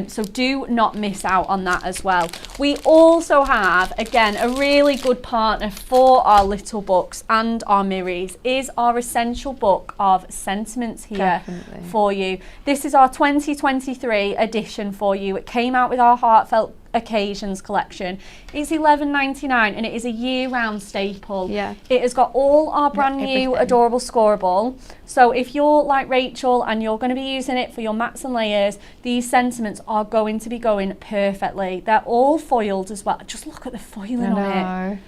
[SPEAKER 1] So do not miss out on that as well. We also have, again, a really good partner for our little books and our Miris is our essential book of sentiments here for you. This is our 2023 edition for you. It came out with our heartfelt occasions collection. It's $11.99 and it is a year-round staple.
[SPEAKER 2] Yeah.
[SPEAKER 1] It has got all our brand new adorable scoreable. So if you're like Rachel and you're going to be using it for your mats and layers, these sentiments are going to be going perfectly. They're all foiled as well. Just look at the foiling on it.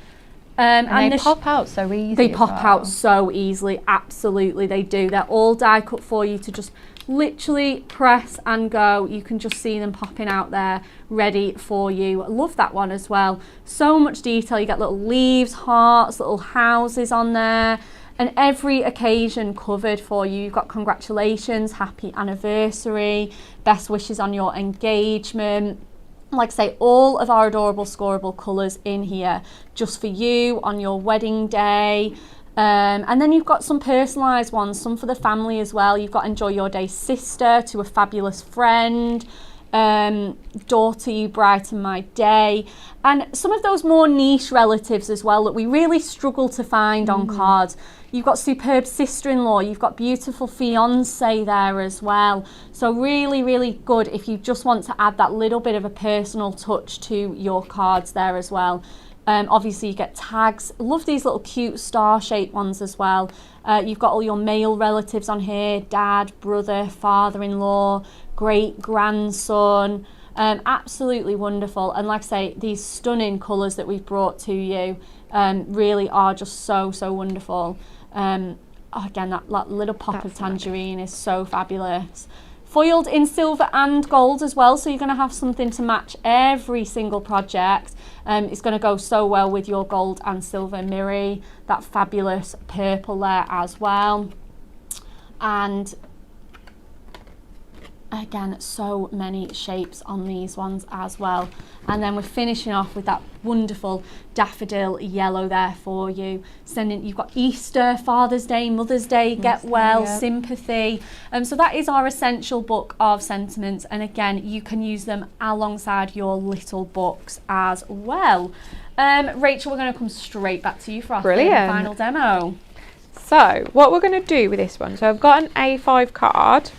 [SPEAKER 2] And they pop out so easily.
[SPEAKER 1] They pop out so easily, absolutely they do. They're all die cut for you to just literally press and go. You can just see them popping out there ready for you. I love that one as well. So much detail. You get little leaves, hearts, little houses on there, and every occasion covered for you. You've got congratulations, happy anniversary, best wishes on your engagement. Like I say, all of our adorable scoreable colours in here just for you on your wedding day. And then you've got some personalised ones, some for the family as well. You've got Enjoy Your Day Sister to a fabulous friend, Daughter You Brighten My Day, and some of those more niche relatives as well that we really struggle to find on cards. You've got Superb Sister-in-Law, you've got Beautiful Fiance there as well. So really, really good if you just want to add that little bit of a personal touch to your cards there as well. Obviously you get tags. Love these little cute star-shaped ones as well. You've got all your male relatives on here, dad, brother, father-in-law, great-grandson. Absolutely wonderful. And like I say, these stunning colours that we've brought to you really are just so, so wonderful. Again, that little pop of tangerine is so fabulous. Foiled in silver and gold as well, so you're going to have something to match every single project. It's going to go so well with your gold and silver Miri. That fabulous purple there as well. And again, so many shapes on these ones as well. And then we're finishing off with that wonderful daffodil yellow there for you. You've got Easter, Father's Day, Mother's Day, Get Well, Sympathy. So that is our essential book of sentiments. And again, you can use them alongside your little books as well. Rachel, we're going to come straight back to you for our final demo.
[SPEAKER 2] So what we're going to do with this one, so I've got an A5 card.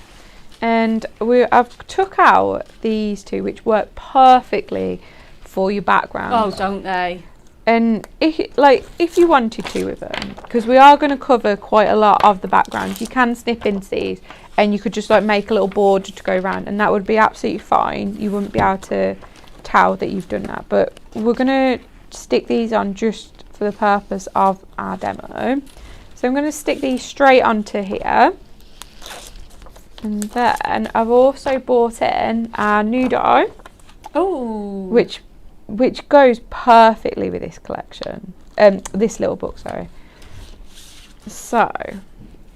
[SPEAKER 2] And I've took out these two, which work perfectly for your background.
[SPEAKER 1] Oh, don't they?
[SPEAKER 2] And if you wanted to with them, because we are going to cover quite a lot of the background, you can snip into these, and you could just like make a little border to go around, and that would be absolutely fine. You wouldn't be able to tell that you've done that, but we're going to stick these on just for the purpose of our demo. So I'm going to stick these straight onto here. And then I've also bought in our Nudo, which goes perfectly with this collection, this little book, sorry. So,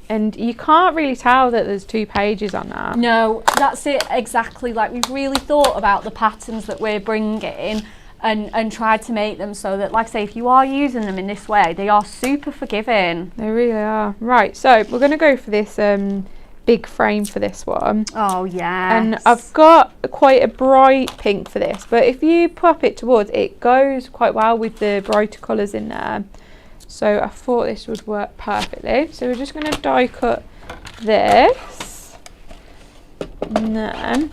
[SPEAKER 2] and you can't really tell that there's 2 pages on that.
[SPEAKER 1] No, that's it exactly. Like, we've really thought about the patterns that we're bringing and tried to make them so that, like I say, if you are using them in this way, they are super forgiving.
[SPEAKER 2] They really are. Right, so we're going to go for this big frame for this one.
[SPEAKER 1] Oh yeah.
[SPEAKER 2] And I've got quite a bright pink for this, but if you pop it towards, it goes quite well with the brighter colours in there. So I thought this would work perfectly. So we're just going to die cut this, and then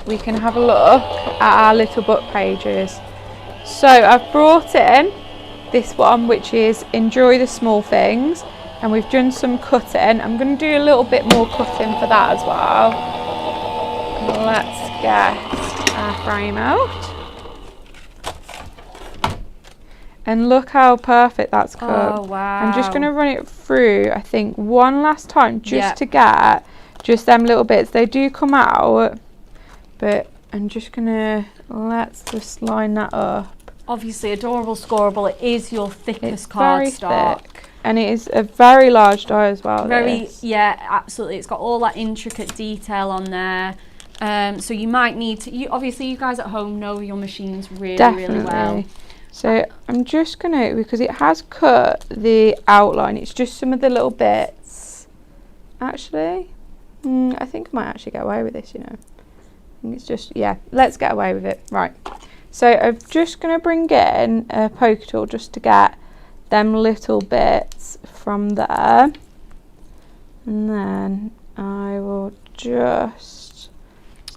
[SPEAKER 2] we can have a look at our little book pages. So I've brought in this one, which is Enjoy the Small Things. And we've done some cutting. I'm going to do a little bit more cutting for that as well. Let's get our frame out. And look how perfect that's cut.
[SPEAKER 1] Oh, wow.
[SPEAKER 2] I'm just going to run it through, I think, one last time just to get just them little bits. They do come out, but I'm just going to, let's just line that up.
[SPEAKER 1] Obviously, Adorable Scoreable, it is your thickest cardstock.
[SPEAKER 2] Thick. And it is a very large die as well.
[SPEAKER 1] Yeah, absolutely. It's got all that intricate detail on there. So you might need to, obviously you guys at home know your machines really well.
[SPEAKER 2] So I'm just going to, because it has cut the outline, it's just some of the little bits. Actually, I think I might actually get away with this, you know. I think it's just, yeah, let's get away with it. Right. So I'm just going to bring in a poker tool just to get them little bits from there, and then I will just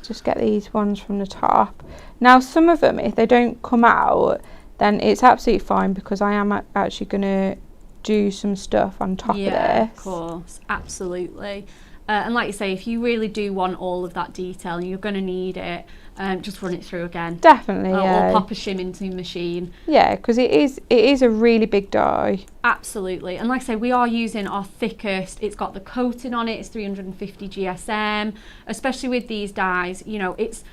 [SPEAKER 2] just get these ones from the top. Now some of them, if they don't come out, then it's absolutely fine, because I am actually going to do some stuff on top of this.
[SPEAKER 1] Yeah, of course, absolutely. And like you say, if you really do want all of that detail and you're going to need it, just run it through again.
[SPEAKER 2] Definitely, yeah.
[SPEAKER 1] Or pop a shim into the machine.
[SPEAKER 2] Yeah, because it is a really big die.
[SPEAKER 1] Absolutely. And like I say, we are using our thickest. It's got the coating on it. It's 350 GSM. Especially with these dies, you know, it's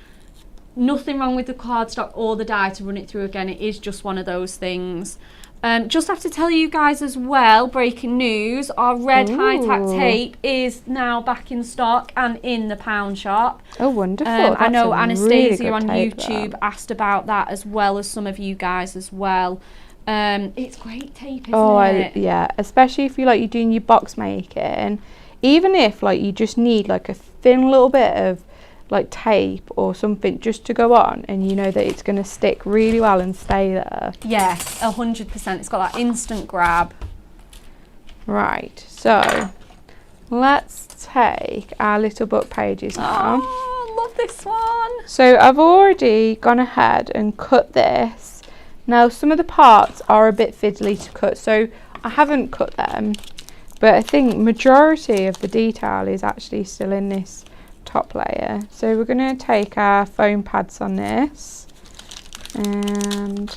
[SPEAKER 1] nothing wrong with the cardstock or the die to run it through again. It is just one of those things. Just have to tell you guys as well, breaking news, our red high-tack tape is now back in stock and in the pound shop.
[SPEAKER 2] Oh, wonderful.
[SPEAKER 1] I know Anastasia on YouTube asked about that, as well as some of you guys as well. It's great tape, isn't it?
[SPEAKER 2] Yeah, especially if you're doing your box making. Even if you just need a thin little bit of tape or something just to go on, and you know that it's going to stick really well and stay there.
[SPEAKER 1] Yes, 100%. It's got that instant grab.
[SPEAKER 2] Right, so let's take our little book pages now.
[SPEAKER 1] Oh, love this one.
[SPEAKER 2] So I've already gone ahead and cut this. Now some of the parts are a bit fiddly to cut, so I haven't cut them, but I think majority of the detail is actually still in this top layer. So we're going to take our foam pads on this and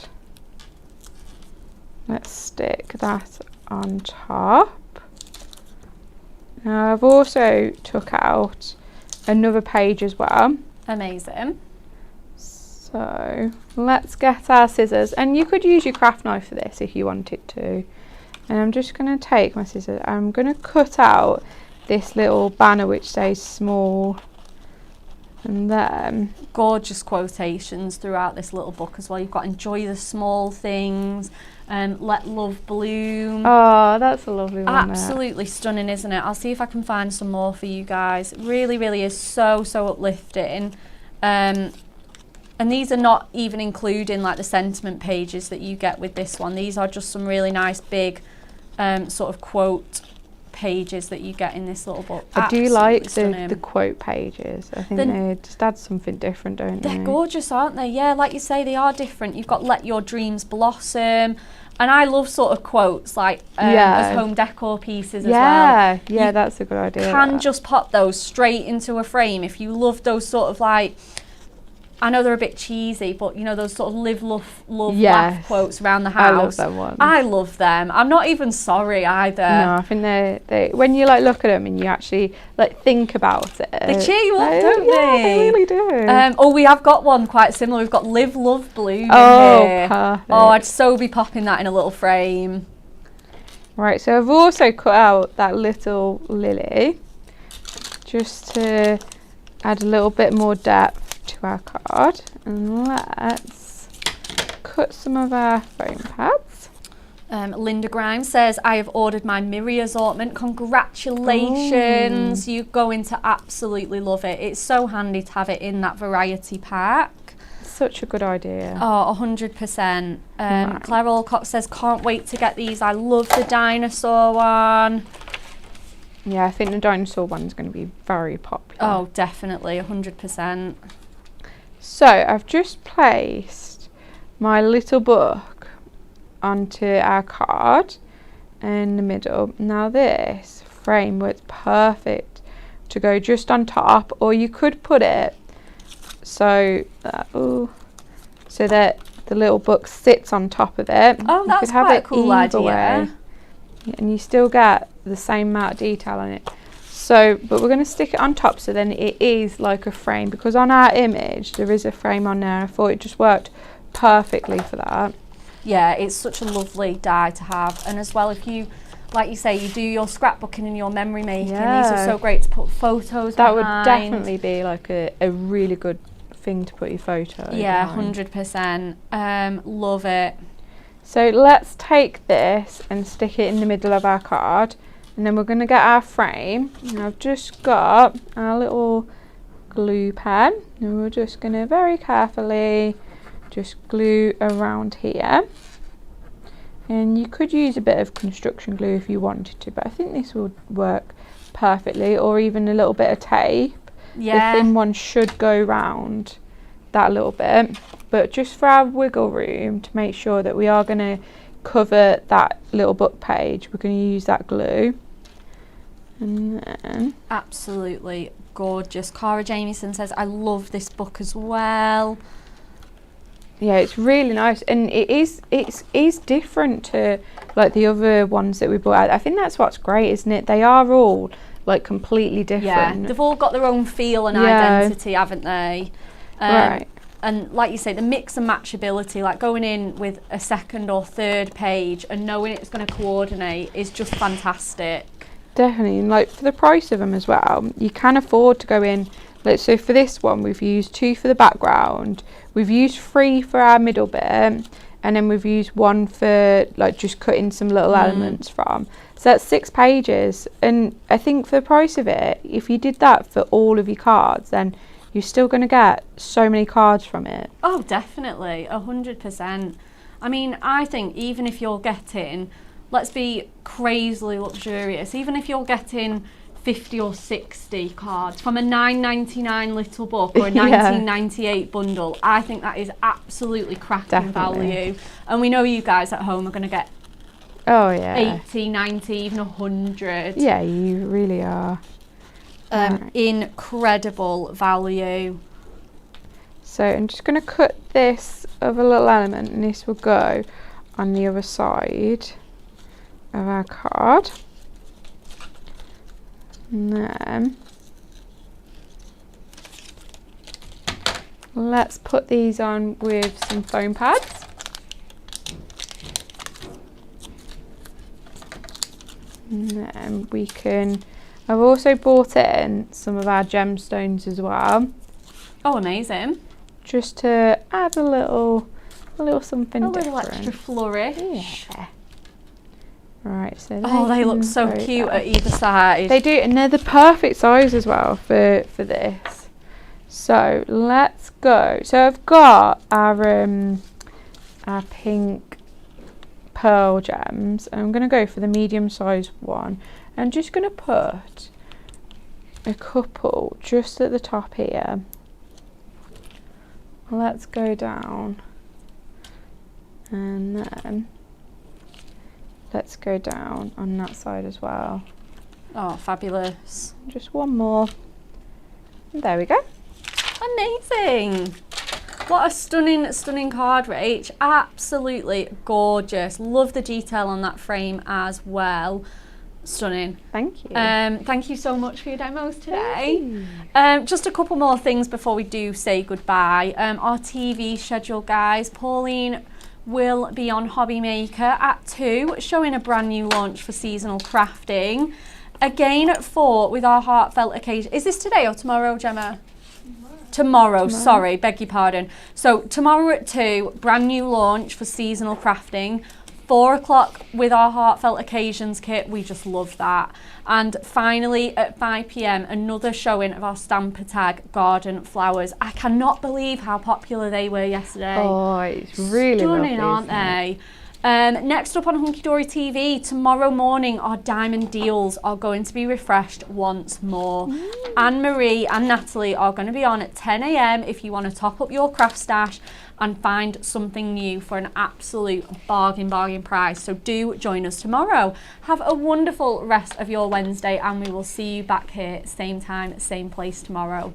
[SPEAKER 2] let's stick that on top. Now I've also took out another page as well.
[SPEAKER 1] Amazing.
[SPEAKER 2] So let's get our scissors, and you could use your craft knife for this if you wanted to. And I'm just going to take my scissors, I'm going to cut out this little banner which says small, and then
[SPEAKER 1] gorgeous quotations throughout this little book as well. You've got enjoy the small things, let love bloom.
[SPEAKER 2] Oh, that's a lovely one.
[SPEAKER 1] Absolutely stunning, isn't it? I'll see if I can find some more for you guys. It really, really is so uplifting. And these are not even including the sentiment pages that you get with this one. These are just some really nice big sort of quote pages that you get in this little book.
[SPEAKER 2] I do like the quote pages. I think they just add something different, don't they?
[SPEAKER 1] They're gorgeous, aren't they? Yeah, like you say, they are different. You've got let your dreams blossom, and I love sort of quotes as home decor pieces as well.
[SPEAKER 2] Yeah, that's a good idea.
[SPEAKER 1] You can just pop those straight into a frame if you love those sort of I know they're a bit cheesy, but you know those sort of live, love, laugh quotes around the house.
[SPEAKER 2] I love them ones.
[SPEAKER 1] I love them. I'm not even sorry either.
[SPEAKER 2] No, I think they when you look at them and you actually think about it,
[SPEAKER 1] they cheer you up, don't
[SPEAKER 2] they? They really do.
[SPEAKER 1] We have got one quite similar. We've got live, love, bloom in here.
[SPEAKER 2] Perfect.
[SPEAKER 1] Oh, I'd so be popping that in a little frame.
[SPEAKER 2] Right, so I've also cut out that little lily just to add a little bit more depth to our card, and let's cut some of our foam pads.
[SPEAKER 1] Linda Grimes says, I have ordered my Miri assortment. Congratulations. You're going to absolutely love it. It's so handy to have it in that variety pack.
[SPEAKER 2] Such a good idea.
[SPEAKER 1] Oh, 100%. Claire Alcott says, can't wait to get these. I love the dinosaur one.
[SPEAKER 2] Yeah, I think the dinosaur one's going to be very popular.
[SPEAKER 1] Oh, definitely, 100%.
[SPEAKER 2] So I've just placed my little book onto our card in the middle. Now this frame works perfect to go just on top, or you could put it so that the little book sits on top of it.
[SPEAKER 1] Oh, that's quite a cool idea.
[SPEAKER 2] And you still get the same amount of detail on it. So, but we're going to stick it on top so then it is like a frame, because on our image there is a frame on there. I thought it just worked perfectly for that.
[SPEAKER 1] Yeah, it's such a lovely die to have. And as well, if you, like you say, you do your scrapbooking and your memory making, these are so great to put photos behind.
[SPEAKER 2] That would definitely be a really good thing to put your photo.
[SPEAKER 1] Yeah,
[SPEAKER 2] behind.
[SPEAKER 1] 100%. Love it.
[SPEAKER 2] So let's take this and stick it in the middle of our card, and then we're going to get our frame. And I've just got our little glue pen, and we're just going to very carefully just glue around here. And you could use a bit of construction glue if you wanted to, but I think this would work perfectly, or even a little bit of tape.
[SPEAKER 1] Yeah.
[SPEAKER 2] The thin one should go round that little bit, but just for our wiggle room to make sure that we are going to cover that little book page, we're going to use that glue. And then
[SPEAKER 1] absolutely gorgeous. Cara Jamieson says, I love this book as well.
[SPEAKER 2] Yeah, it's really nice, and it's different to like the other ones that we bought out. I think that's what's great, isn't it? They are all like completely different.
[SPEAKER 1] Yeah, they've all got their own feel and identity, haven't they?
[SPEAKER 2] Right.
[SPEAKER 1] And like you say, the mix and match ability, like going in with a second or third page and knowing it's going to coordinate is just fantastic.
[SPEAKER 2] Definitely, and like for the price of them as well, you can afford to go in. Like, so for this one, we've used 2 for the background, we've used 3 for our middle bit, and then we've used 1 for like just cutting some little elements from. So that's 6 pages, and I think for the price of it, if you did that for all of your cards, then you're still going to get so many cards from it.
[SPEAKER 1] Oh, definitely, 100%. I mean, I think even if you're getting, let's be crazily luxurious, even if you're getting 50 or 60 cards from a $9.99 little book or a $19.98 bundle, I think that is absolutely cracking value. And we know you guys at home are going to get 80, 90, even 100.
[SPEAKER 2] Yeah, you really are.
[SPEAKER 1] Incredible value.
[SPEAKER 2] So I'm just going to cut this other little element, and this will go on the other side of our card. And then let's put these on with some foam pads. And then we can, I've also brought in some of our gemstones as well.
[SPEAKER 1] Oh, amazing.
[SPEAKER 2] Just to add a little something different.
[SPEAKER 1] A little extra flourish.
[SPEAKER 2] Yeah. Right, so
[SPEAKER 1] they look so cute at either side.
[SPEAKER 2] They do, and they're the perfect size as well for this. So let's go. So I've got our pink pearl gems, and I'm going to go for the medium size one. I'm just going to put a couple just at the top here. Let's go down, and then let's go down on that side as well.
[SPEAKER 1] Oh, fabulous.
[SPEAKER 2] Just one more. There we go.
[SPEAKER 1] Amazing. What a stunning, stunning card, Rach. Absolutely gorgeous. Love the detail on that frame as well. Stunning.
[SPEAKER 2] Thank you.
[SPEAKER 1] Thank you so much for your demos today. Just a couple more things before we do say goodbye. Our TV schedule, guys. Pauline will be on Hobby Maker at 2, showing a brand new launch for seasonal crafting. Again at 4 with our heartfelt occasion. Is this today or tomorrow, Gemma? Tomorrow, sorry, beg your pardon. So tomorrow at 2, brand new launch for seasonal crafting. 4 o'clock with our heartfelt occasions kit. We just love that. And finally at 5 p.m, another showing of our Stamper Tag garden flowers. I cannot believe how popular they were yesterday.
[SPEAKER 2] Oh, it's really
[SPEAKER 1] stunning,
[SPEAKER 2] lovely,
[SPEAKER 1] aren't they? Next up on Hunky Dory TV, tomorrow morning our diamond deals are going to be refreshed once more. Anne-Marie and Natalie are going to be on at 10 a.m. if you want to top up your craft stash and find something new for an absolute bargain price. So do join us tomorrow. Have a wonderful rest of your Wednesday, and we will see you back here same time, same place tomorrow.